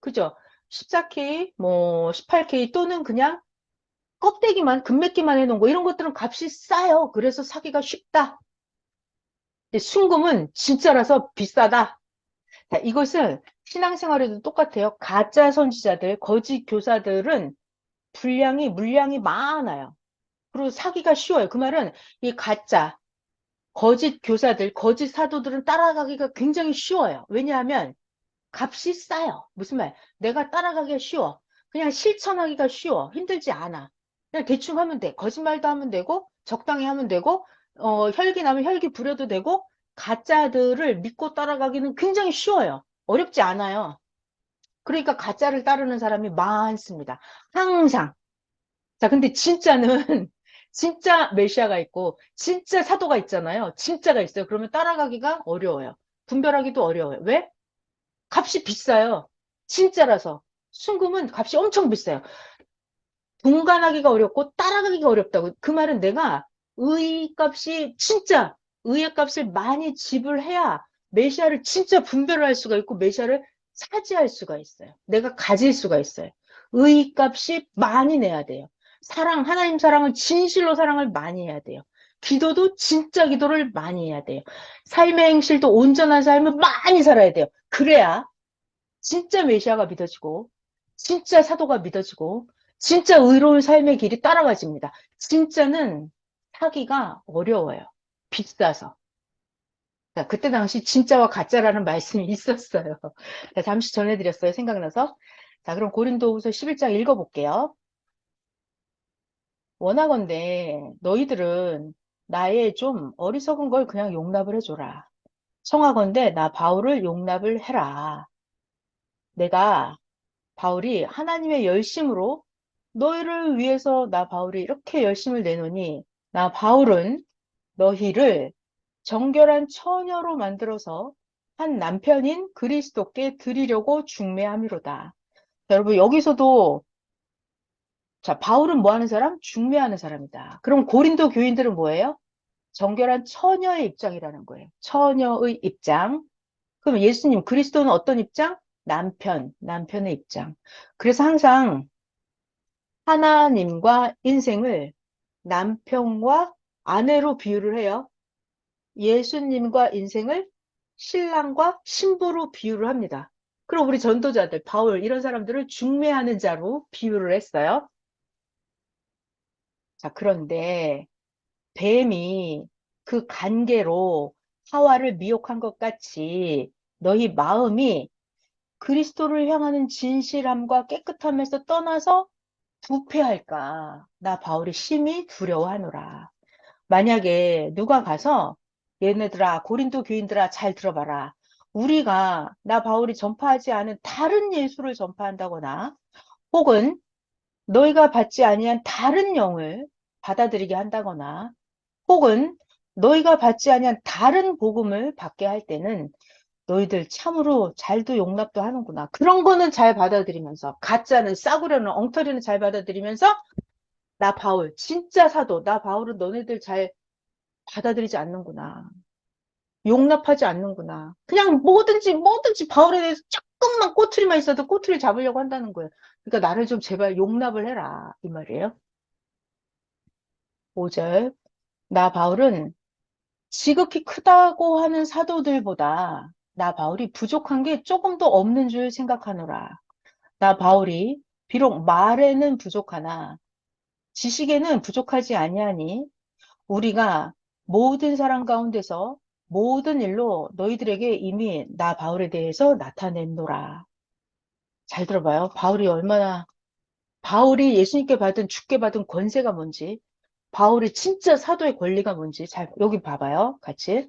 Speaker 1: 그죠? 14K, 뭐 18K 또는 그냥 껍데기만, 금메기만 해놓은 거 이런 것들은 값이 싸요. 그래서 사기가 쉽다. 근데 순금은 진짜라서 비싸다. 자, 이것은 신앙생활에도 똑같아요. 가짜 선지자들, 거짓 교사들은 물량이 많아요. 그리고 사기가 쉬워요. 그 말은 이 가짜, 거짓 교사들, 거짓 사도들은 따라가기가 굉장히 쉬워요. 왜냐하면 값이 싸요. 무슨 말? 내가 따라가기가 쉬워. 그냥 실천하기가 쉬워. 힘들지 않아. 그냥 대충 하면 돼. 거짓말도 하면 되고, 적당히 하면 되고, 혈기 나면 혈기 부려도 되고, 가짜들을 믿고 따라가기는 굉장히 쉬워요. 어렵지 않아요. 그러니까 가짜를 따르는 사람이 많습니다. 항상. 자, 근데 진짜는, 진짜 메시아가 있고, 진짜 사도가 있잖아요. 진짜가 있어요. 그러면 따라가기가 어려워요. 분별하기도 어려워요. 왜? 값이 비싸요. 진짜라서. 순금은 값이 엄청 비싸요. 동반하기가 어렵고 따라가기가 어렵다고. 그 말은 내가 의의 값을 많이 지불해야 메시아를 진짜 분별을 할 수가 있고 메시아를 차지할 수가 있어요. 내가 가질 수가 있어요. 의의 값이 많이 내야 돼요. 하나님 사랑은 진실로 사랑을 많이 해야 돼요. 기도도 진짜 기도를 많이 해야 돼요. 삶의 행실도 온전한 삶을 많이 살아야 돼요. 그래야 진짜 메시아가 믿어지고, 진짜 사도가 믿어지고, 진짜 의로운 삶의 길이 따라가집니다. 진짜는 사기가 어려워요. 비싸서. 자, 그때 당시 진짜와 가짜라는 말씀이 있었어요. 자, 잠시 전해드렸어요. 생각나서. 자, 그럼 고린도후서 11장 읽어볼게요. 원하건대 너희들은 나의 좀 어리석은 걸 그냥 용납을 해줘라. 청하건대 나 바울을 용납을 해라. 내가 바울이 하나님의 열심으로 너희를 위해서 나 바울이 이렇게 열심을 내노니 나 바울은 너희를 정결한 처녀로 만들어서 한 남편인 그리스도께 드리려고 중매함이로다. 자, 여러분 여기서도 자 바울은 뭐 하는 사람? 중매하는 사람이다. 그럼 고린도 교인들은 뭐예요? 정결한 처녀의 입장이라는 거예요. 처녀의 입장. 그럼 예수님 그리스도는 어떤 입장? 남편의 입장. 그래서 항상 하나님과 인생을 남편과 아내로 비유를 해요. 예수님과 인생을 신랑과 신부로 비유를 합니다. 그럼 우리 전도자들, 바울 이런 사람들을 중매하는 자로 비유를 했어요. 자, 그런데 뱀이 그 관계로 하와를 미혹한 것 같이 너희 마음이 그리스도를 향하는 진실함과 깨끗함에서 떠나서 부패할까? 나 바울이 심히 두려워하노라. 만약에 누가 가서 얘네들아, 고린도 교인들아, 잘 들어봐라. 우리가 나 바울이 전파하지 않은 다른 예수를 전파한다거나 혹은 너희가 받지 아니한 다른 영을 받아들이게 한다거나 혹은 너희가 받지 아니한 다른 복음을 받게 할 때는 너희들 참으로 잘도 용납도 하는구나. 그런 거는 잘 받아들이면서 가짜는 싸구려는 엉터리는 잘 받아들이면서 나 바울 진짜 사도 나 바울은 너네들 잘 받아들이지 않는구나. 용납하지 않는구나. 그냥 뭐든지 바울에 대해서 조금만 꼬투리만 있어도 꼬투리 잡으려고 한다는 거예요. 그러니까 나를 좀 제발 용납을 해라. 이 말이에요. 5절. 나 바울은 지극히 크다고 하는 사도들보다 나 바울이 부족한 게 조금도 없는 줄 생각하노라. 나 바울이 비록 말에는 부족하나 지식에는 부족하지 아니하니 우리가 모든 사람 가운데서 모든 일로 너희들에게 이미 나 바울에 대해서 나타냈노라. 잘 들어봐요. 바울이 예수님께 받은 주께 받은 권세가 뭔지, 바울이 진짜 사도의 권리가 뭔지 잘 여기 봐봐요. 같이.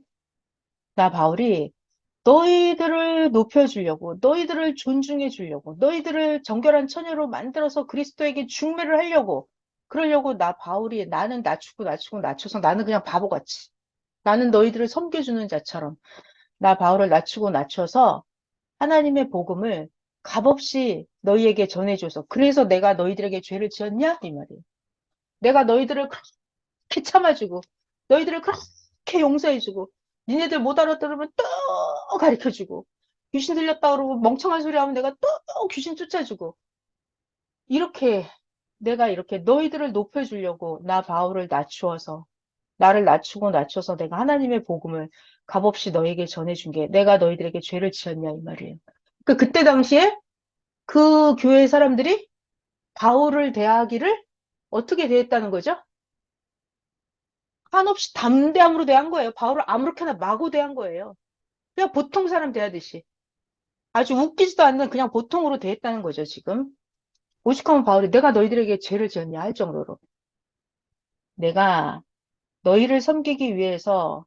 Speaker 1: 나 바울이 너희들을 높여주려고, 너희들을 존중해 주려고, 너희들을 정결한 처녀로 만들어서 그리스도에게 중매를 하려고, 그러려고 나 바울이 나는 낮춰서 나는 그냥 바보같이. 나는 너희들을 섬겨주는 자처럼 나 바울을 낮추고 낮춰서 하나님의 복음을 값없이 너희에게 전해줘서 그래서 내가 너희들에게 죄를 지었냐? 이 말이에요. 내가 너희들을 그렇게 참아주고 너희들을 그렇게 용서해주고 니네들 못 알아들으면 또 가르쳐주고 귀신 들렸다 그러고 멍청한 소리 하면 내가 또 귀신 쫓아주고 이렇게 내가 이렇게 너희들을 높여주려고 나 바울을 낮추어서 나를 낮추고 낮춰서 내가 하나님의 복음을 값없이 너에게 전해준 게 내가 너희들에게 죄를 지었냐 이 말이에요. 그때 당시에 그 교회 사람들이 바울을 대하기를 어떻게 대했다는 거죠? 한없이 담대함으로 대한 거예요. 바울을 아무렇게나 마구 대한 거예요. 그냥 보통 사람 대하듯이. 아주 웃기지도 않는 그냥 보통으로 대했다는 거죠, 지금. 오죽하면 바울이 내가 너희들에게 죄를 지었냐 할 정도로. 내가 너희를 섬기기 위해서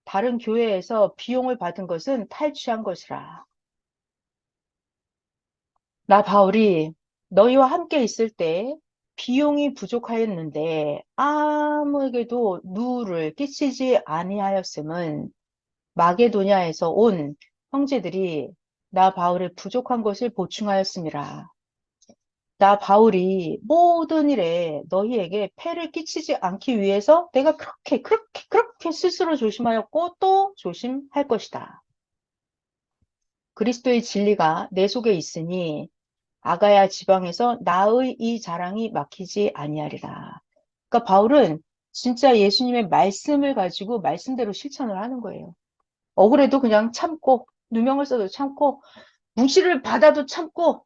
Speaker 1: 다른 교회에서 비용을 받은 것은 탈취한 것이라. 나 바울이 너희와 함께 있을 때 비용이 부족하였는데 아무에게도 누를 끼치지 아니하였음은 마게도냐에서 온 형제들이 나 바울의 부족한 것을 보충하였음이라. 나 바울이 모든 일에 너희에게 폐를 끼치지 않기 위해서 내가 그렇게 스스로 조심하였고 또 조심할 것이다. 그리스도의 진리가 내 속에 있으니 아가야 지방에서 나의 이 자랑이 막히지 아니하리라. 그러니까 바울은 진짜 예수님의 말씀을 가지고 말씀대로 실천을 하는 거예요. 억울해도 그냥 참고 누명을 써도 참고 무시를 받아도 참고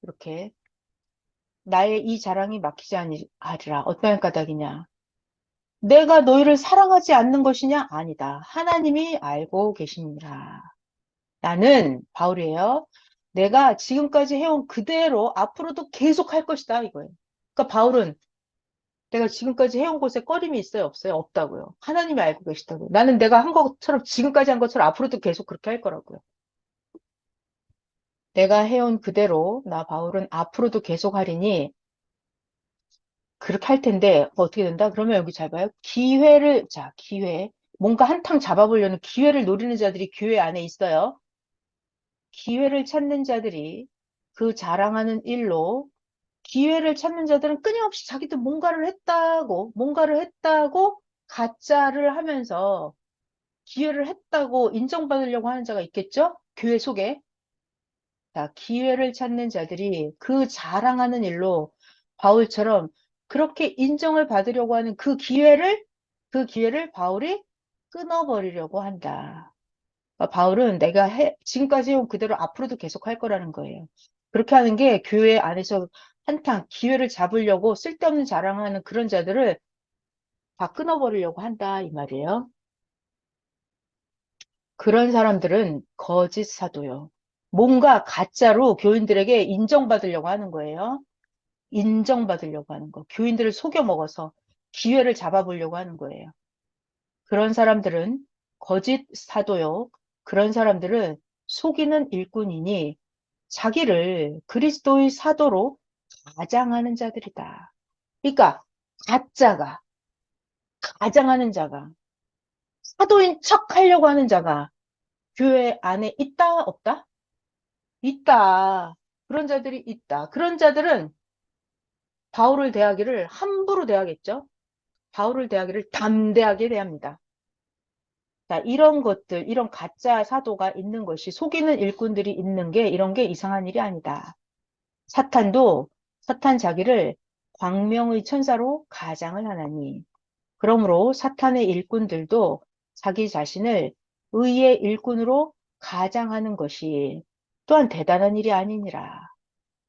Speaker 1: 이렇게 나의 이 자랑이 막히지 아니하리라. 어떠한 까닭이냐? 내가 너희를 사랑하지 않는 것이냐? 아니다. 하나님이 알고 계십니다. 나는 바울이에요. 내가 지금까지 해온 그대로 앞으로도 계속 할 것이다 이거예요. 그러니까 바울은 내가 지금까지 해온 것에 꺼림이 있어요, 없어요? 없다고요. 하나님이 알고 계시다고요. 나는 내가 한 것처럼 지금까지 한 것처럼 앞으로도 계속 그렇게 할 거라고요. 내가 해온 그대로 나 바울은 앞으로도 계속 하리니 그렇게 할 텐데 어떻게 된다? 그러면 여기 잘 봐요. 기회. 뭔가 한탕 잡아보려는 기회를 노리는 자들이 교회 안에 있어요. 기회를 찾는 자들이 그 자랑하는 일로 기회를 찾는 자들은 끊임없이 자기도 뭔가를 했다고 가짜를 하면서 기회를 했다고 인정받으려고 하는 자가 있겠죠? 교회 속에. 자, 기회를 찾는 자들이 그 자랑하는 일로 바울처럼 그렇게 인정을 받으려고 하는 그 기회를 바울이 끊어버리려고 한다. 바울은 내가 지금까지 해온 그대로 앞으로도 계속 할 거라는 거예요. 그렇게 하는 게 교회 안에서 한탕, 기회를 잡으려고 쓸데없는 자랑하는 그런 자들을 다 끊어버리려고 한다, 이 말이에요. 그런 사람들은 거짓 사도요. 뭔가 가짜로 교인들에게 인정받으려고 하는 거예요. 인정받으려고 하는 거. 교인들을 속여 먹어서 기회를 잡아보려고 하는 거예요. 그런 사람들은 거짓 사도요. 그런 사람들은 속이는 일꾼이니 자기를 그리스도의 사도로 가장하는 자들이다. 그러니까 가짜가, 가장하는 자가, 사도인 척 하려고 하는 자가 교회 안에 있다, 없다? 있다. 그런 자들이 있다. 그런 자들은 바울을 대하기를 함부로 대하겠죠. 바울을 대하기를 담대하게 대합니다. 자, 이런 것들, 이런 가짜 사도가 있는 것이 속이는 일꾼들이 있는 게 이런 게 이상한 일이 아니다. 사탄도 사탄 자기를 광명의 천사로 가장을 하나니 그러므로 사탄의 일꾼들도 자기 자신을 의의 일꾼으로 가장하는 것이 또한 대단한 일이 아니니라.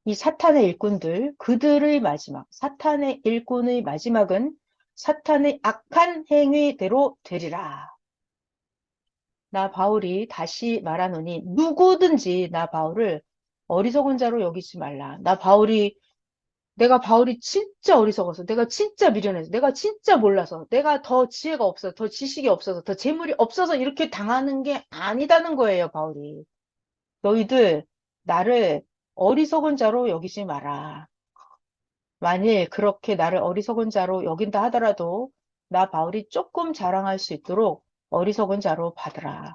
Speaker 1: 이 사탄의 일꾼들, 그들의 마지막, 사탄의 일꾼의 마지막은 사탄의 악한 행위대로 되리라. 나 바울이 다시 말하노니 누구든지 나 바울을 어리석은 자로 여기지 말라. 내가 바울이 진짜 어리석어서, 내가 진짜 미련해서, 내가 진짜 몰라서, 내가 더 지혜가 없어서, 더 지식이 없어서, 더 재물이 없어서 이렇게 당하는 게 아니다는 거예요, 바울이. 너희들 나를 어리석은 자로 여기지 마라. 만일 그렇게 나를 어리석은 자로 여긴다 하더라도 나 바울이 조금 자랑할 수 있도록 어리석은 자로 받으라.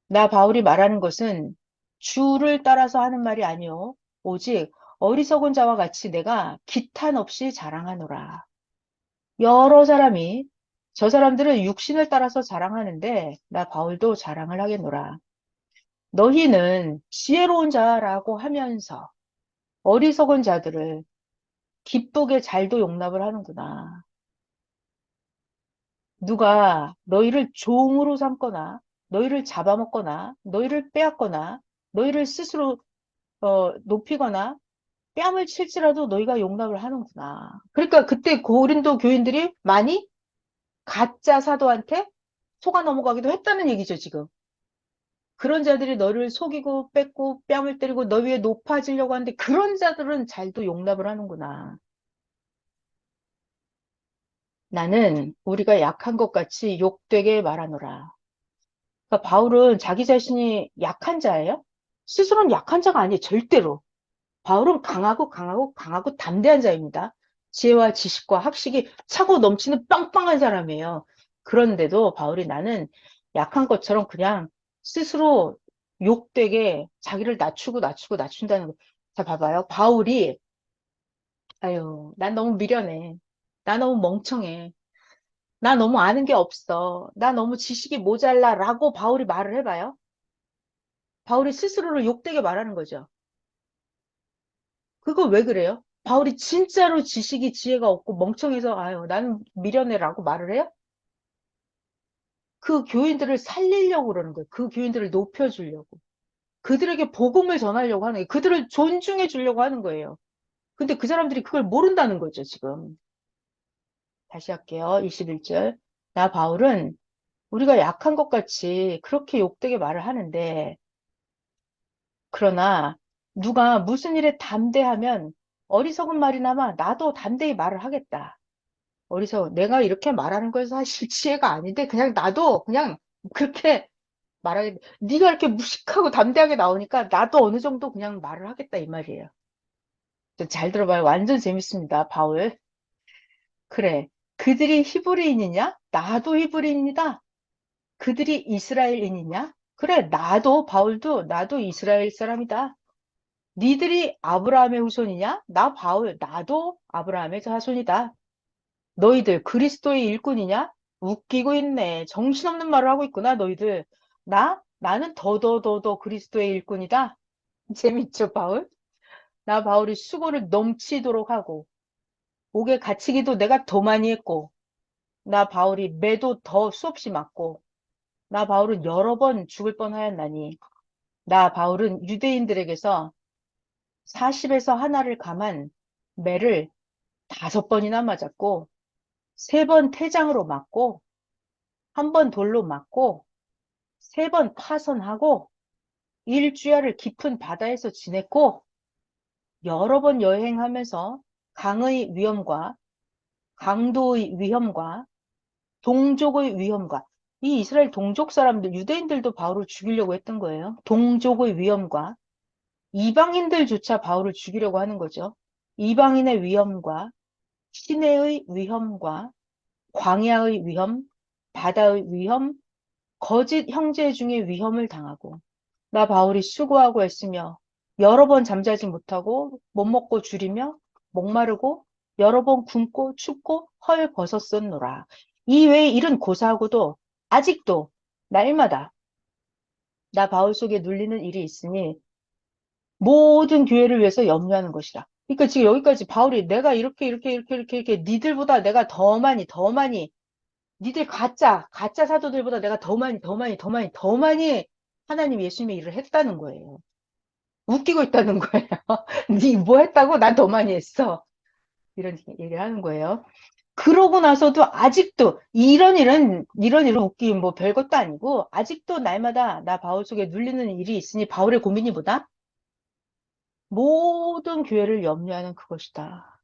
Speaker 1: 나 바울이 말하는 것은 주를 따라서 하는 말이 아니요. 오직 어리석은 자와 같이 내가 기탄 없이 자랑하노라. 여러 사람이 저 사람들은 육신을 따라서 자랑하는데 나 바울도 자랑을 하겠노라. 너희는 지혜로운 자라고 하면서 어리석은 자들을 기쁘게 잘도 용납을 하는구나. 누가 너희를 종으로 삼거나 너희를 잡아먹거나 너희를 빼앗거나 너희를 스스로 높이거나 뺨을 칠지라도 너희가 용납을 하는구나. 그러니까 그때 고린도 교인들이 많이 가짜 사도한테 속아 넘어가기도 했다는 얘기죠, 지금. 그런 자들이 너를 속이고 뺏고 뺨을 때리고 너 위에 높아지려고 하는데 그런 자들은 잘도 용납을 하는구나. 나는 우리가 약한 것 같이 욕되게 말하노라. 그러니까 바울은 자기 자신이 약한 자예요? 스스로는 약한 자가 아니에요, 절대로. 바울은 강하고 담대한 자입니다. 지혜와 지식과 학식이 차고 넘치는 빵빵한 사람이에요. 그런데도 바울이 나는 약한 것처럼 그냥 스스로 욕되게 자기를 낮춘다는 거. 자, 봐봐요. 바울이, 아유, 난 너무 미련해. 나 너무 멍청해. 나 너무 아는 게 없어. 나 너무 지식이 모자라. 라고 바울이 말을 해봐요. 바울이 스스로를 욕되게 말하는 거죠. 그거 왜 그래요? 바울이 진짜로 지식이 지혜가 없고 멍청해서 아유 나는 미련해라고 말을 해요? 그 교인들을 살리려고 그러는 거예요. 그 교인들을 높여주려고. 그들에게 복음을 전하려고 하는 거예요. 그들을 존중해 주려고 하는 거예요. 근데 그 사람들이 그걸 모른다는 거죠, 지금. 다시 할게요. 21절. 나 바울은 우리가 약한 것 같이 그렇게 욕되게 말을 하는데 그러나 누가 무슨 일에 담대하면 어리석은 말이나마 나도 담대히 말을 하겠다. 내가 이렇게 말하는 건 사실 지혜가 아닌데 그냥 나도 그냥 그렇게 말하게 네가 이렇게 무식하고 담대하게 나오니까 나도 어느 정도 그냥 말을 하겠다 이 말이에요. 잘 들어봐요. 완전 재밌습니다. 바울. 그래. 그들이 히브리인이냐? 나도 히브리인이다. 그들이 이스라엘인이냐? 그래. 바울도 나도 이스라엘 사람이다. 니들이 아브라함의 후손이냐? 나 바울, 나도 아브라함의 자손이다. 너희들 그리스도의 일꾼이냐? 웃기고 있네. 정신없는 말을 하고 있구나, 너희들. 나는 더 그리스도의 일꾼이다. 재밌죠, 바울? 나 바울이 수고를 넘치도록 하고, 옥에 갇히기도 내가 더 많이 했고, 나 바울이 매도 더 수없이 맞고, 나 바울은 여러 번 죽을 뻔하였나니 나 바울은 유대인들에게서 40에서 하나를 감한 매를 5번이나 맞았고 3번 태장으로 맞고 1번 돌로 맞고 3번 파선하고 일주야를 깊은 바다에서 지냈고 여러 번 여행하면서 강의 위험과 강도의 위험과 동족의 위험과 이 이스라엘 동족 사람들 유대인들도 바울을 죽이려고 했던 거예요. 동족의 위험과 이방인들조차 바울을 죽이려고 하는 거죠. 이방인의 위험과 시내의 위험과 광야의 위험, 바다의 위험, 거짓 형제 중에 위험을 당하고 나 바울이 수고하고 했으며 여러 번 잠자지 못하고 못 먹고 줄이며 목마르고 여러 번 굶고 춥고 헐벗었었노라. 이 외에 이런 고사하고도 아직도 날마다 나 바울 속에 눌리는 일이 있으니 모든 교회를 위해서 염려하는 것이라. 그러니까 지금 여기까지 바울이 내가 이렇게 니들보다 내가 더 많이 니들 가짜 사도들보다 내가 더 많이 하나님 예수님의 일을 했다는 거예요. 웃기고 있다는 거예요. 니 뭐 했다고? 난 더 많이 했어. 이런 얘기를 하는 거예요. 그러고 나서도 아직도 이런 일은 웃기 뭐 별것도 아니고 아직도 날마다 나 바울 속에 눌리는 일이 있으니 바울의 고민이 뭐다? 모든 교회를 염려하는 그것이다.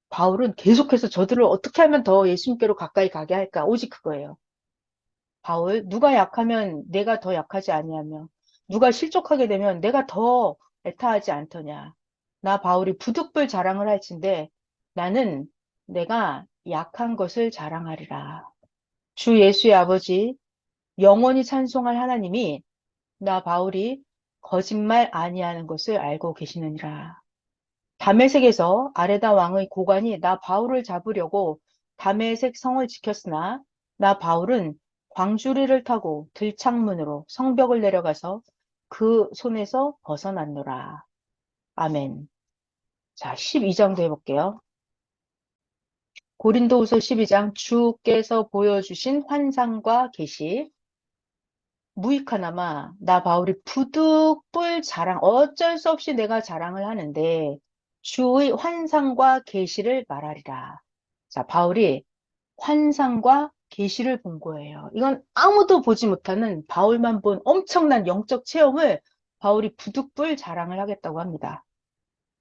Speaker 1: 바울은 계속해서 저들을 어떻게 하면 더 예수님께로 가까이 가게 할까? 오직 그거예요. 바울, 누가 약하면 내가 더 약하지 아니하며 누가 실족하게 되면 내가 더 애타하지 않더냐. 나 바울이 부득불 자랑을 할진대 나는 내가 약한 것을 자랑하리라. 주 예수의 아버지 영원히 찬송할 하나님이 나 바울이 거짓말 아니하는 것을 알고 계시느니라. 다메섹에서 아레다 왕의 고관이 나 바울을 잡으려고 다메섹 성을 지켰으나 나 바울은 광주리를 타고 들창문으로 성벽을 내려가서 그 손에서 벗어났노라. 아멘. 자, 12장도 해볼게요. 고린도후서 12장 주께서 보여주신 환상과 계시. 무익하나마 나 바울이 부득불 자랑 어쩔 수 없이 내가 자랑을 하는데 주의 환상과 계시를 말하리라. 자, 바울이 환상과 계시를 본 거예요. 이건 아무도 보지 못하는 바울만 본 엄청난 영적 체험을 바울이 부득불 자랑을 하겠다고 합니다.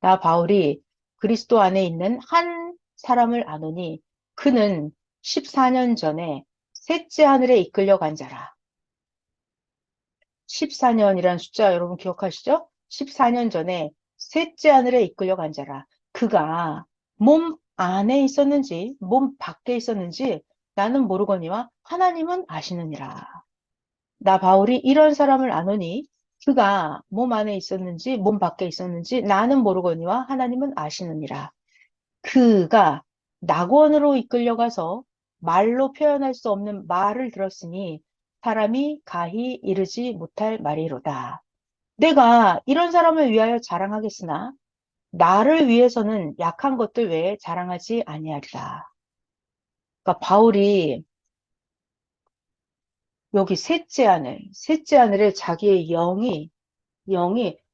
Speaker 1: 나 바울이 그리스도 안에 있는 한 사람을 아노니 그는 14년 전에 셋째 하늘에 이끌려 간 자라. 14년이란 숫자 여러분 기억하시죠? 14년 전에 셋째 하늘에 이끌려 간 자라. 그가 몸 안에 있었는지 몸 밖에 있었는지 나는 모르거니와 하나님은 아시느니라. 나 바울이 이런 사람을 아노니 그가 몸 안에 있었는지 몸 밖에 있었는지 나는 모르거니와 하나님은 아시느니라. 그가 낙원으로 이끌려가서 말로 표현할 수 없는 말을 들었으니 사람이 가히 이르지 못할 말이로다. 내가 이런 사람을 위하여 자랑하겠으나 나를 위해서는 약한 것들 외에 자랑하지 아니하리라. 그러니까 바울이 여기 셋째 하늘에 자기의 영이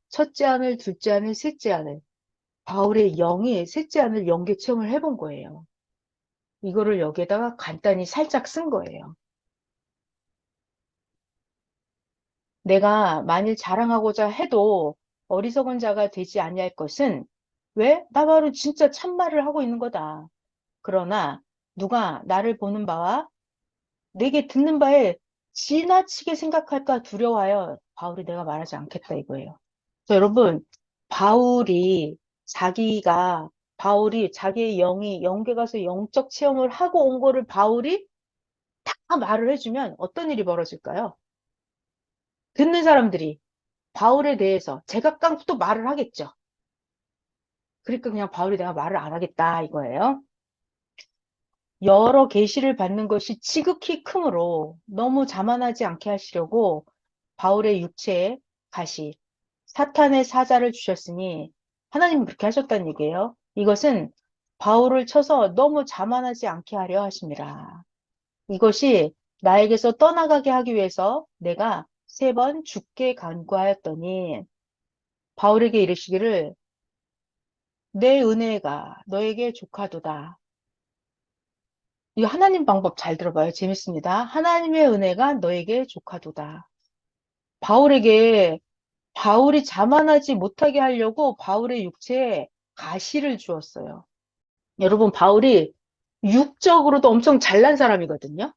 Speaker 1: 첫째 하늘, 둘째 하늘, 셋째 하늘, 바울의 영이 셋째 하늘 영계 체험을 해본 거예요. 이거를 여기에다가 간단히 살짝 쓴 거예요. 내가 만일 자랑하고자 해도 어리석은 자가 되지 아니할 것은 왜? 나 바로 진짜 참말을 하고 있는 거다. 그러나 누가 나를 보는 바와 내게 듣는 바에 지나치게 생각할까 두려워하여 바울이 내가 말하지 않겠다 이거예요. 그래서 여러분 바울이 자기의 영이 영계 가서 영적 체험을 하고 온 거를 바울이 다 말을 해주면 어떤 일이 벌어질까요? 듣는 사람들이 바울에 대해서 제각각 또 말을 하겠죠. 그러니까 그냥 바울이 내가 말을 안 하겠다 이거예요. 여러 계시를 받는 것이 지극히 크므로 너무 자만하지 않게 하시려고 바울의 육체에 가시, 사탄의 사자를 주셨으니 하나님은 그렇게 하셨다는 얘기예요. 이것은 바울을 쳐서 너무 자만하지 않게 하려 하심이라. 이것이 나에게서 떠나가게 하기 위해서 내가 3번 죽게 간구하였더니 바울에게 이르시기를 내 은혜가 너에게 족하도다. 이거 하나님 방법 잘 들어봐요. 재밌습니다. 하나님의 은혜가 너에게 족하도다. 바울에게 바울이 자만하지 못하게 하려고 바울의 육체에 가시를 주었어요. 여러분, 바울이 육적으로도 엄청 잘난 사람이거든요.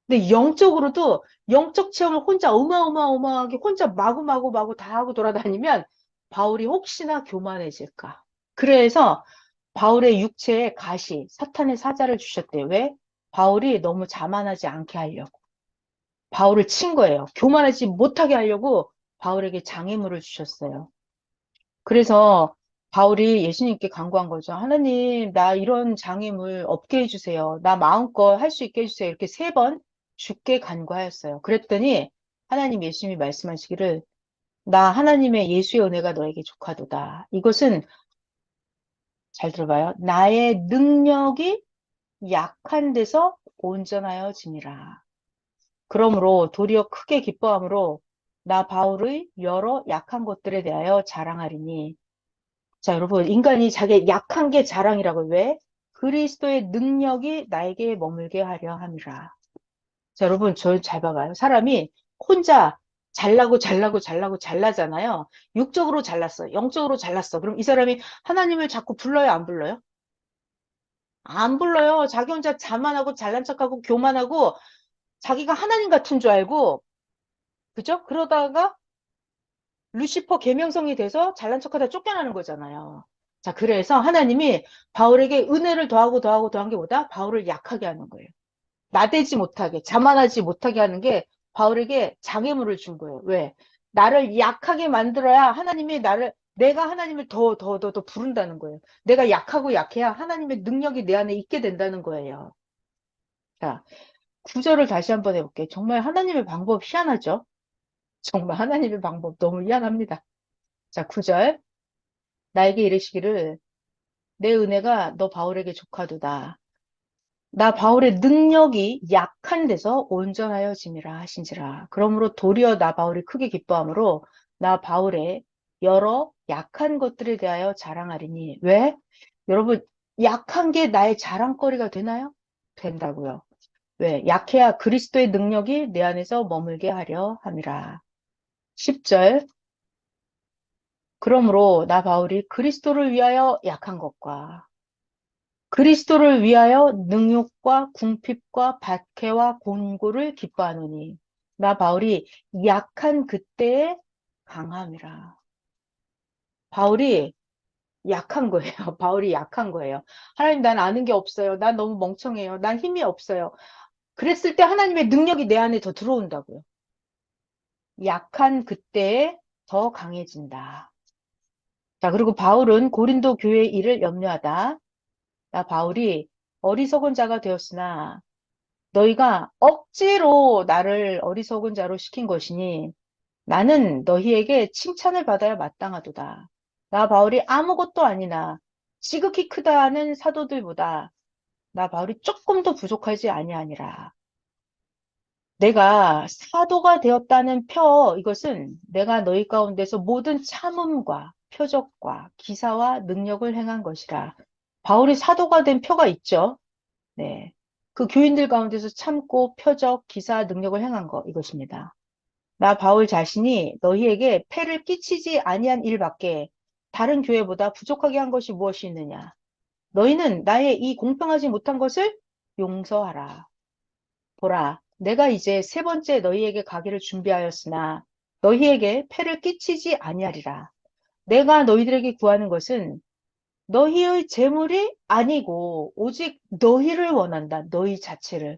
Speaker 1: 근데 영적으로도 영적 체험을 혼자 어마어마하게 혼자 마구마구 다 하고 돌아다니면 바울이 혹시나 교만해질까. 그래서 바울의 육체에 가시, 사탄의 사자를 주셨대요. 왜? 바울이 너무 자만하지 않게 하려고. 바울을 친 거예요. 교만하지 못하게 하려고 바울에게 장애물을 주셨어요. 그래서 바울이 예수님께 간구한 거죠. 하나님, 나 이런 장애물 없게 해주세요. 나 마음껏 할 수 있게 해주세요. 이렇게 3번 주께 간구하였어요. 그랬더니 하나님 예수님이 말씀하시기를 나 하나님의 예수의 은혜가 너에게 족하도다. 이것은 잘 들어봐요. 나의 능력이 약한 데서 온전하여짐이라. 그러므로 도리어 크게 기뻐함으로 나 바울의 여러 약한 것들에 대하여 자랑하리니. 자, 여러분, 인간이 자기 약한 게 자랑이라고 왜? 그리스도의 능력이 나에게 머물게 하려 함이라. 자, 여러분, 저 잘 봐봐요. 사람이 혼자 잘나잖아요. 육적으로 잘났어. 영적으로 잘났어. 그럼 이 사람이 하나님을 자꾸 불러요, 안 불러요? 안 불러요. 자기 혼자 자만하고 잘난 척하고 교만하고 자기가 하나님 같은 줄 알고, 그죠? 그러다가 루시퍼 계명성이 돼서 잘난 척하다 쫓겨나는 거잖아요. 자, 그래서 하나님이 바울에게 은혜를 더한 게 뭐다? 바울을 약하게 하는 거예요. 나대지 못하게, 자만하지 못하게 하는 게 바울에게 장애물을 준 거예요. 왜? 나를 약하게 만들어야 내가 하나님을 더 부른다는 거예요. 내가 약하고 약해야 하나님의 능력이 내 안에 있게 된다는 거예요. 자, 구절을 다시 한번 해볼게요. 정말 하나님의 방법 희한하죠? 정말 하나님의 방법 너무 희한합니다. 자, 구절 나에게 이르시기를 내 은혜가 너 바울에게 족하도다. 나 바울의 능력이 약한 데서 온전하여짐이라 하신지라. 그러므로 도리어 나 바울이 크게 기뻐함으로 나 바울의 여러 약한 것들에 대하여 자랑하리니. 왜? 여러분, 약한 게 나의 자랑거리가 되나요? 된다고요. 왜? 약해야 그리스도의 능력이 내 안에서 머물게 하려 함이라. 10절. 그러므로 나 바울이 그리스도를 위하여 약한 것과 그리스도를 위하여 능욕과 궁핍과 박해와 곤고를 기뻐하노니 나 바울이 약한 그때에 강함이라. 바울이 약한 거예요. 바울이 약한 거예요. 하나님 난 아는 게 없어요. 난 너무 멍청해요. 난 힘이 없어요. 그랬을 때 하나님의 능력이 내 안에 더 들어온다고요. 약한 그때에 더 강해진다. 자, 그리고 바울은 고린도 교회 일을 염려하다. 나 바울이 어리석은 자가 되었으나 너희가 억지로 나를 어리석은 자로 시킨 것이니 나는 너희에게 칭찬을 받아야 마땅하도다. 나 바울이 아무것도 아니나 지극히 크다 하는 사도들보다 나 바울이 조금 더 부족하지 아니하니라. 내가 사도가 되었다는 이것은 내가 너희 가운데서 모든 참음과 표적과 기사와 능력을 행한 것이라. 바울이 사도가 된 표가 있죠. 네. 그 교인들 가운데서 참고 표적, 기사, 능력을 행한 거 이것입니다. 나 바울 자신이 너희에게 폐를 끼치지 아니한 일밖에 다른 교회보다 부족하게 한 것이 무엇이 있느냐? 너희는 나의 이 공평하지 못한 것을 용서하라. 보라, 내가 이제 3번째 너희에게 가기를 준비하였으나 너희에게 폐를 끼치지 아니하리라. 내가 너희들에게 구하는 것은 너희의 재물이 아니고 오직 너희를 원한다. 너희 자체를.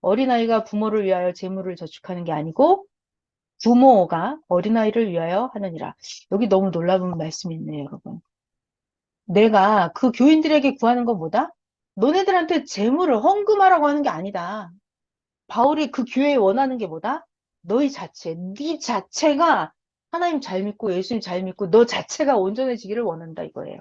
Speaker 1: 어린아이가 부모를 위하여 재물을 저축하는 게 아니고 부모가 어린아이를 위하여 하느니라. 여기 너무 놀라운 말씀이 있네요, 여러분. 내가 그 교인들에게 구하는 건 뭐다? 너네들한테 재물을 헌금하라고 하는 게 아니다. 바울이 그 교회에 원하는 게 뭐다? 너희 자체, 네 자체가 하나님 잘 믿고 예수님 잘 믿고 너 자체가 온전해지기를 원한다 이거예요.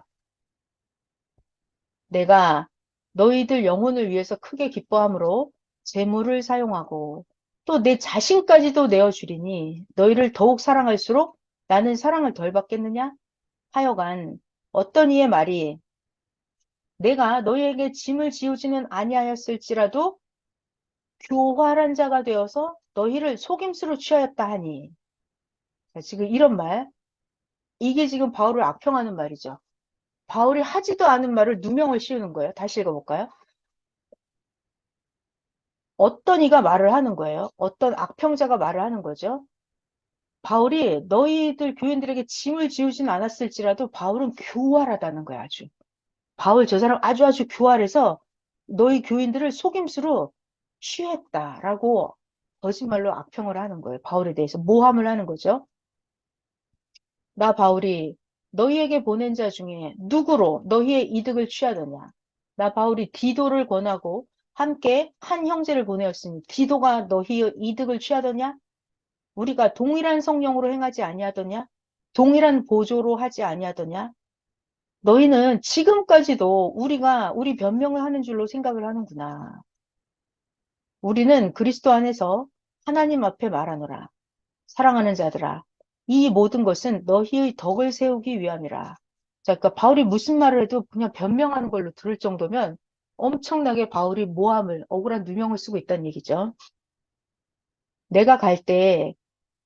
Speaker 1: 내가 너희들 영혼을 위해서 크게 기뻐함으로 재물을 사용하고 또 내 자신까지도 내어주리니 너희를 더욱 사랑할수록 나는 사랑을 덜 받겠느냐? 하여간 어떤 이의 말이 내가 너희에게 짐을 지우지는 아니하였을지라도 교활한 자가 되어서 너희를 속임수로 취하였다 하니. 자, 지금 이런 말, 이게 지금 바울을 악평하는 말이죠. 바울이 하지도 않은 말을 누명을 씌우는 거예요. 다시 읽어볼까요? 어떤 이가 말을 하는 거예요. 어떤 악평자가 말을 하는 거죠. 바울이 너희들 교인들에게 짐을 지우진 않았을지라도 바울은 교활하다는 거야, 아주. 바울 저 사람 아주 교활해서 너희 교인들을 속임수로 취했다라고 거짓말로 악평을 하는 거예요. 바울에 대해서 모함을 하는 거죠. 나 바울이 너희에게 보낸 자 중에 누구로 너희의 이득을 취하더냐? 나 바울이 디도를 권하고 함께 한 형제를 보내었으니 디도가 너희의 이득을 취하더냐? 우리가 동일한 성령으로 행하지 아니하더냐? 동일한 보조로 하지 아니하더냐? 너희는 지금까지도 우리가 우리 변명을 하는 줄로 생각을 하는구나. 우리는 그리스도 안에서 하나님 앞에 말하노라. 사랑하는 자들아, 이 모든 것은 너희의 덕을 세우기 위함이라. 자, 그러니까 바울이 무슨 말을 해도 그냥 변명하는 걸로 들을 정도면 엄청나게 바울이 모함을, 억울한 누명을 쓰고 있다는 얘기죠. 내가 갈 때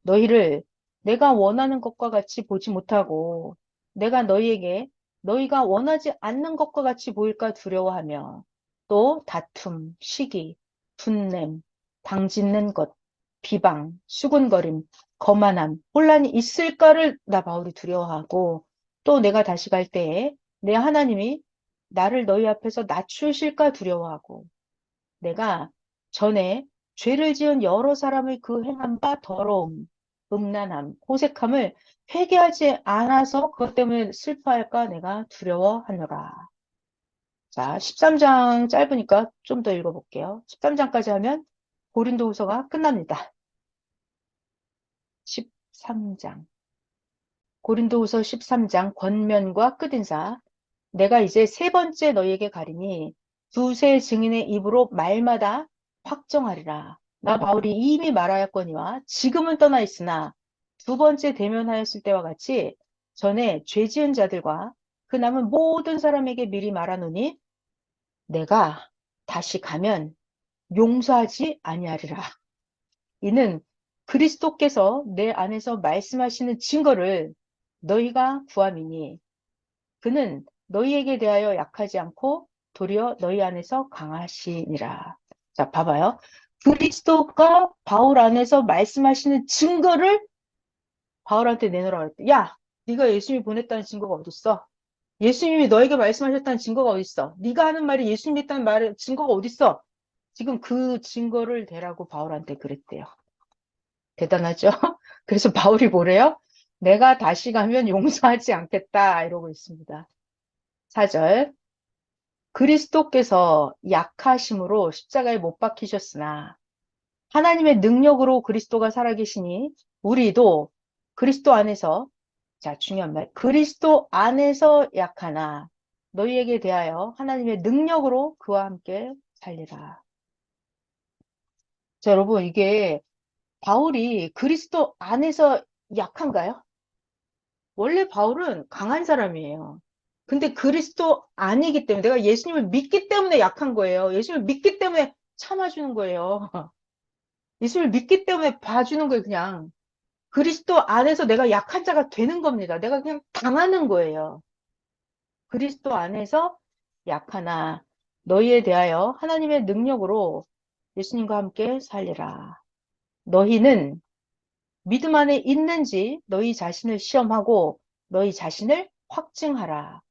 Speaker 1: 너희를 내가 원하는 것과 같이 보지 못하고 내가 너희에게 너희가 원하지 않는 것과 같이 보일까 두려워하며 또 다툼, 시기, 분냄, 당짓는 것, 비방, 수군거림, 거만함, 혼란이 있을까를 나 바울이 두려워하고 또 내가 다시 갈 때에 내 하나님이 나를 너희 앞에서 낮추실까 두려워하고 내가 전에 죄를 지은 여러 사람의 그 행한 바 더러움, 음란함, 호색함을 회개하지 않아서 그것 때문에 슬퍼할까 내가 두려워하노라. 자, 13장 짧으니까 좀 더 읽어볼게요. 13장까지 하면 고린도후서가 끝납니다. 13장. 고린도후서 13장 권면과 끝인사. 내가 이제 세 번째 너희에게 가리니 두세 증인의 입으로 말마다 확정하리라. 나 바울이 이미 말하였거니와 지금은 떠나 있으나 두 번째 대면하였을 때와 같이 전에 죄 지은 자들과 그 남은 모든 사람에게 미리 말하노니 내가 다시 가면 용서하지 아니하리라. 이는 그리스도께서 내 안에서 말씀하시는 증거를 너희가 구함이니 그는 너희에게 대하여 약하지 않고 도리어 너희 안에서 강하시니라. 자, 봐봐요. 그리스도가 바울 안에서 말씀하시는 증거를 바울한테 내놓으라고 했대. 야, 네가 예수님이 보냈다는 증거가 어딨어? 예수님이 너에게 말씀하셨다는 증거가 어딨어? 네가 하는 말이 예수님이 했다는 말의 증거가 어딨어? 지금 그 증거를 대라고 바울한테 그랬대요. 대단하죠? 그래서 바울이 뭐래요? 내가 다시 가면 용서하지 않겠다 이러고 있습니다. 4절. 그리스도께서 약하심으로 십자가에 못 박히셨으나 하나님의 능력으로 그리스도가 살아계시니 우리도 그리스도 안에서 자 중요한 말 그리스도 안에서 약하나 너희에게 대하여 하나님의 능력으로 그와 함께 살리라. 자 여러분 이게 바울이 그리스도 안에서 약한가요? 원래 바울은 강한 사람이에요. 근데 그리스도 아니기 때문에 내가 예수님을 믿기 때문에 약한 거예요. 예수님을 믿기 때문에 참아주는 거예요. 예수님을 믿기 때문에 봐주는 거예요, 그냥. 그리스도 안에서 내가 약한 자가 되는 겁니다. 내가 그냥 당하는 거예요. 그리스도 안에서 약하나 너희에 대하여 하나님의 능력으로 예수님과 함께 살리라. 너희는 믿음 안에 있는지 너희 자신을 시험하고 너희 자신을 확증하라.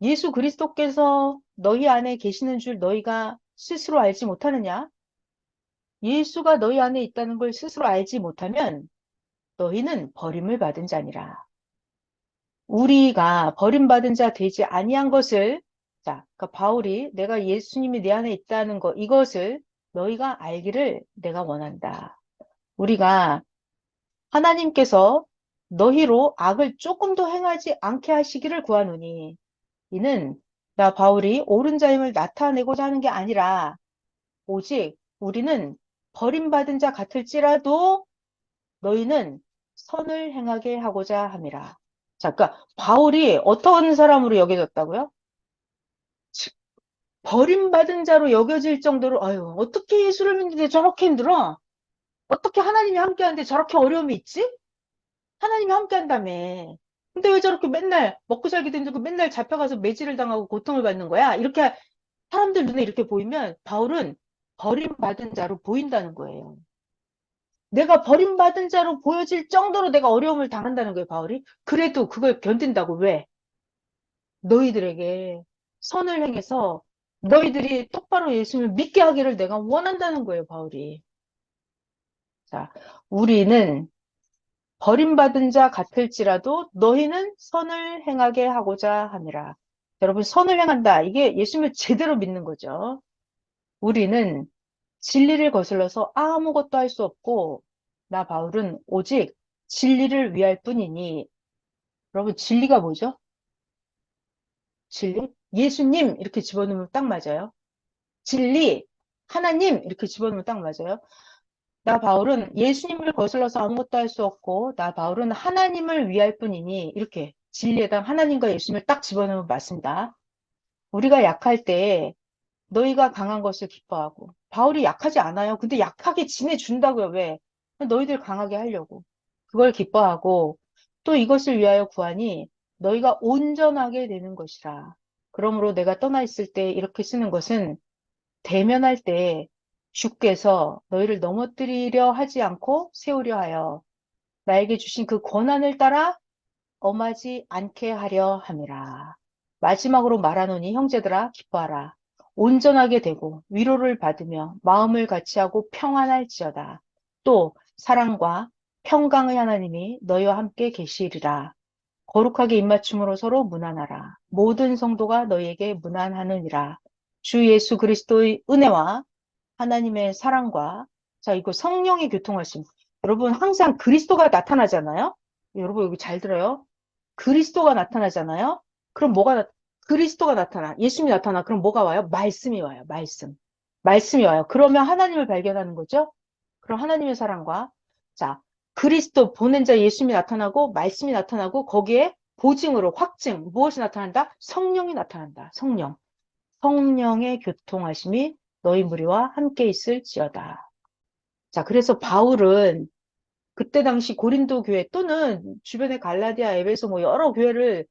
Speaker 1: 예수 그리스도께서 너희 안에 계시는 줄 너희가 스스로 알지 못하느냐? 예수가 너희 안에 있다는 걸 스스로 알지 못하면 너희는 버림을 받은 자니라. 우리가 버림받은 자 되지 아니한 것을 자, 그러니까 바울이 내가 예수님이 내 안에 있다는 것 이것을 너희가 알기를 내가 원한다. 우리가 하나님께서 너희로 악을 조금도 행하지 않게 하시기를 구하노니 이는 나 바울이 옳은 자임을 나타내고자 하는 게 아니라 오직 우리는 버림받은 자 같을지라도 너희는 선을 행하게 하고자 함이라. 자, 그러니까 바울이 어떤 사람으로 여겨졌다고요? 버림받은 자로 여겨질 정도로 아유 어떻게 예수를 믿는데 저렇게 힘들어? 어떻게 하나님이 함께하는데 저렇게 어려움이 있지? 하나님이 함께한다며. 근데 왜 저렇게 맨날 먹고 살기도 힘들고 맨날 잡혀가서 매질을 당하고 고통을 받는 거야? 이렇게 사람들 눈에 이렇게 보이면 바울은 버림받은 자로 보인다는 거예요. 내가 버림받은 자로 보여질 정도로 내가 어려움을 당한다는 거예요, 바울이. 그래도 그걸 견딘다고. 왜? 너희들에게 선을 행해서 너희들이 똑바로 예수님을 믿게 하기를 내가 원한다는 거예요, 바울이. 자, 우리는 버림받은 자 같을지라도 너희는 선을 행하게 하고자 함이라. 여러분, 선을 행한다. 이게 예수님을 제대로 믿는 거죠. 우리는 진리를 거슬러서 아무것도 할 수 없고, 나 바울은 오직 진리를 위할 뿐이니, 여러분, 진리가 뭐죠? 진리? 예수님! 이렇게 집어넣으면 딱 맞아요. 진리! 하나님! 이렇게 집어넣으면 딱 맞아요. 나 바울은 예수님을 거슬러서 아무것도 할 수 없고, 나 바울은 하나님을 위할 뿐이니, 이렇게 진리에다 하나님과 예수님을 딱 집어넣으면 맞습니다. 우리가 약할 때 너희가 강한 것을 기뻐하고, 바울이 약하지 않아요. 근데 약하게 지내준다고요. 왜? 너희들 강하게 하려고. 그걸 기뻐하고, 또 이것을 위하여 구하니 너희가 온전하게 되는 것이라. 그러므로 내가 떠나 있을 때 이렇게 쓰는 것은 대면할 때 주께서 너희를 넘어뜨리려 하지 않고 세우려 하여 나에게 주신 그 권한을 따라 엄하지 않게 하려 함이라. 마지막으로 말하노니 형제들아 기뻐하라. 온전하게 되고 위로를 받으며 마음을 같이하고 평안할지어다. 또 사랑과 평강의 하나님이 너희와 함께 계시리라. 거룩하게 입맞춤으로 서로 문안하라. 모든 성도가 너희에게 문안하느니라. 주 예수 그리스도의 은혜와 하나님의 사랑과 자 이거 성령의 교통하심. 여러분 항상 그리스도가 나타나잖아요. 여러분 여기 잘 들어요. 그리스도가 나타나잖아요. 그럼 그리스도가 나타나. 예수님이 나타나. 그럼 뭐가 와요? 말씀이 와요. 말씀. 말씀이 와요. 그러면 하나님을 발견하는 거죠. 그럼 하나님의 사랑과 자 그리스도 보낸 자 예수님이 나타나고 말씀이 나타나고 거기에 보증으로 확증 무엇이 나타난다? 성령이 나타난다. 성령. 성령의 교통하심이 너희 무리와 함께 있을지어다. 자, 그래서 바울은 그때 당시 고린도 교회 또는 주변의 갈라디아, 에베소 뭐 여러 교회를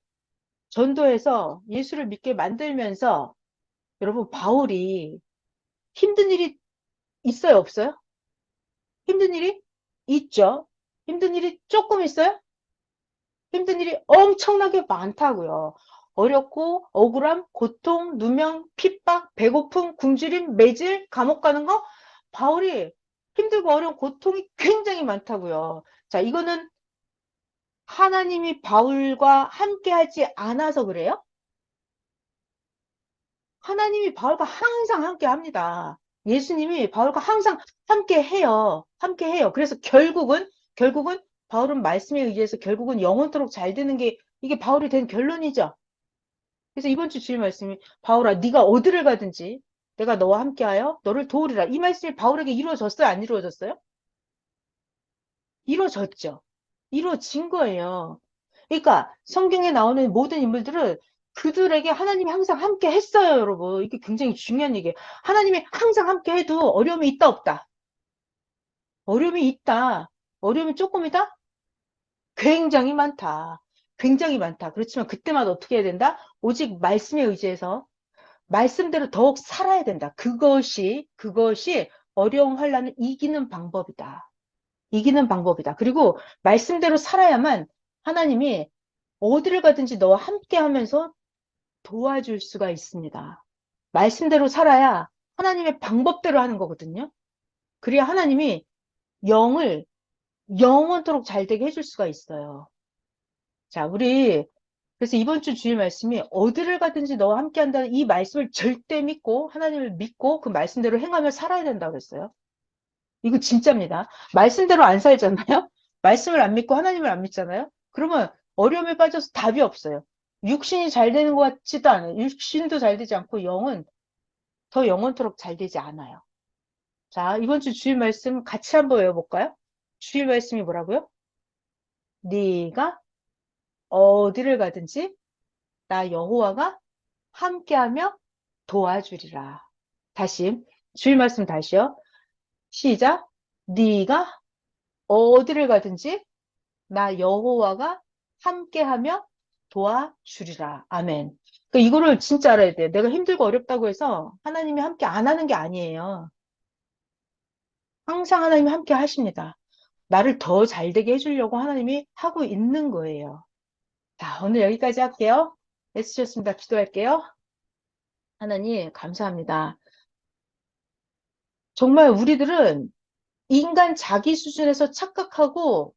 Speaker 1: 전도해서 예수를 믿게 만들면서 여러분 바울이 힘든 일이 있어요, 없어요? 힘든 일이 있죠. 힘든 일이 조금 있어요? 힘든 일이 엄청나게 많다고요. 어렵고 억울함, 고통, 누명, 핍박, 배고픔, 굶주림, 매질, 감옥 가는 거 바울이 힘들고 어려운 고통이 굉장히 많다고요. 자, 이거는 하나님이 바울과 함께 하지 않아서 그래요? 하나님이 바울과 항상 함께 합니다. 예수님이 바울과 항상 함께 해요. 함께 해요. 그래서 결국은 바울은 말씀에 의해서 결국은 영원토록 잘 되는 게 이게 바울이 된 결론이죠. 그래서 이번 주 주일 말씀이 바울아 네가 어디를 가든지 내가 너와 함께하여 너를 도우리라. 이 말씀이 바울에게 이루어졌어요? 안 이루어졌어요? 이루어졌죠. 이루어진 거예요. 그러니까 성경에 나오는 모든 인물들은 그들에게 하나님이 항상 함께 했어요, 여러분. 이게 굉장히 중요한 얘기예요. 하나님이 항상 함께 해도 어려움이 있다, 없다. 어려움이 있다. 어려움이 조금이다? 굉장히 많다. 굉장히 많다. 그렇지만 그때마다 어떻게 해야 된다? 오직 말씀에 의지해서 말씀대로 더욱 살아야 된다. 그것이 어려운 환란을 이기는 방법이다. 이기는 방법이다. 그리고 말씀대로 살아야만 하나님이 어디를 가든지 너와 함께 하면서 도와줄 수가 있습니다. 말씀대로 살아야 하나님의 방법대로 하는 거거든요. 그래야 하나님이 영을 영원토록 잘 되게 해줄 수가 있어요. 자, 그래서 이번 주 주일 말씀이 어디를 가든지 너와 함께 한다는 이 말씀을 절대 믿고 하나님을 믿고 그 말씀대로 행하며 살아야 된다고 그랬어요. 이거 진짜입니다. 말씀대로 안 살잖아요. 말씀을 안 믿고 하나님을 안 믿잖아요. 그러면 어려움에 빠져서 답이 없어요. 육신이 잘 되는 것 같지도 않아요. 육신도 잘 되지 않고 영은 더 영원토록 잘 되지 않아요. 자, 이번 주 주일 말씀 같이 한번 외워볼까요? 주일 말씀이 뭐라고요? 네가 어디를 가든지 나 여호와가 함께하며 도와주리라. 다시 주일 말씀 다시요. 시작. 네가 어디를 가든지 나 여호와가 함께하며 도와주리라. 아멘. 그러니까 이거를 진짜 알아야 돼. 내가 힘들고 어렵다고 해서 하나님이 함께 안 하는 게 아니에요. 항상 하나님이 함께 하십니다. 나를 더 잘되게 해주려고 하나님이 하고 있는 거예요. 자, 오늘 여기까지 할게요. 애쓰셨습니다. 기도할게요. 하나님, 감사합니다. 정말 우리들은 인간 자기 수준에서 착각하고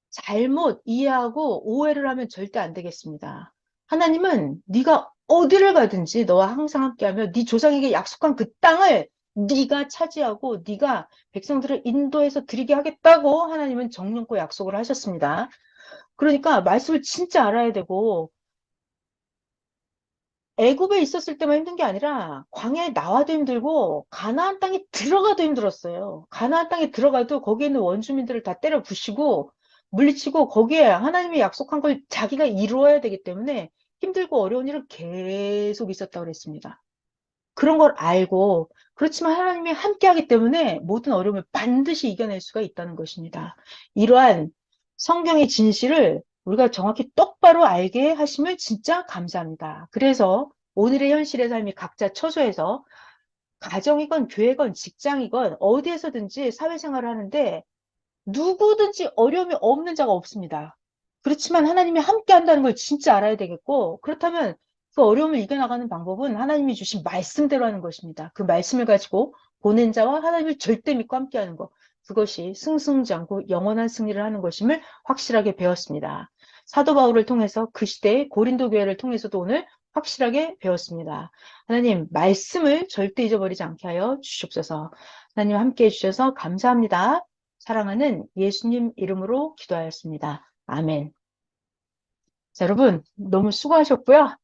Speaker 1: 잘못 이해하고 오해를 하면 절대 안 되겠습니다. 하나님은 네가 어디를 가든지 너와 항상 함께하며 네 조상에게 약속한 그 땅을 네가 차지하고 네가 백성들을 인도해서 드리게 하겠다고 하나님은 정령코 약속을 하셨습니다. 그러니까 말씀을 진짜 알아야 되고 애굽에 있었을 때만 힘든 게 아니라 광야에 나와도 힘들고 가나안 땅에 들어가도 힘들었어요. 가나안 땅에 들어가도 거기에 있는 원주민들을 다 때려 부시고 물리치고 거기에 하나님이 약속한 걸 자기가 이루어야 되기 때문에 힘들고 어려운 일은 계속 있었다고 그랬습니다. 그런 걸 알고 그렇지만 하나님이 함께하기 때문에 모든 어려움을 반드시 이겨낼 수가 있다는 것입니다. 이러한 성경의 진실을 우리가 정확히 똑바로 알게 하심을 진짜 감사합니다. 그래서 오늘의 현실의 삶이 각자 처소에서 가정이건 교회건 직장이건 어디에서든지 사회생활을 하는데 누구든지 어려움이 없는 자가 없습니다. 그렇지만 하나님이 함께 한다는 걸 진짜 알아야 되겠고, 그렇다면 그 어려움을 이겨나가는 방법은 하나님이 주신 말씀대로 하는 것입니다. 그 말씀을 가지고 보낸 자와 하나님을 절대 믿고 함께 하는 것. 그것이 승승장구 영원한 승리를 하는 것임을 확실하게 배웠습니다. 사도 바울을 통해서 그 시대의 고린도 교회를 통해서도 오늘 확실하게 배웠습니다. 하나님, 말씀을 절대 잊어버리지 않게 하여 주시옵소서. 하나님 함께 해주셔서 감사합니다. 사랑하는 예수님 이름으로 기도하였습니다. 아멘. 자, 여러분, 너무 수고하셨고요.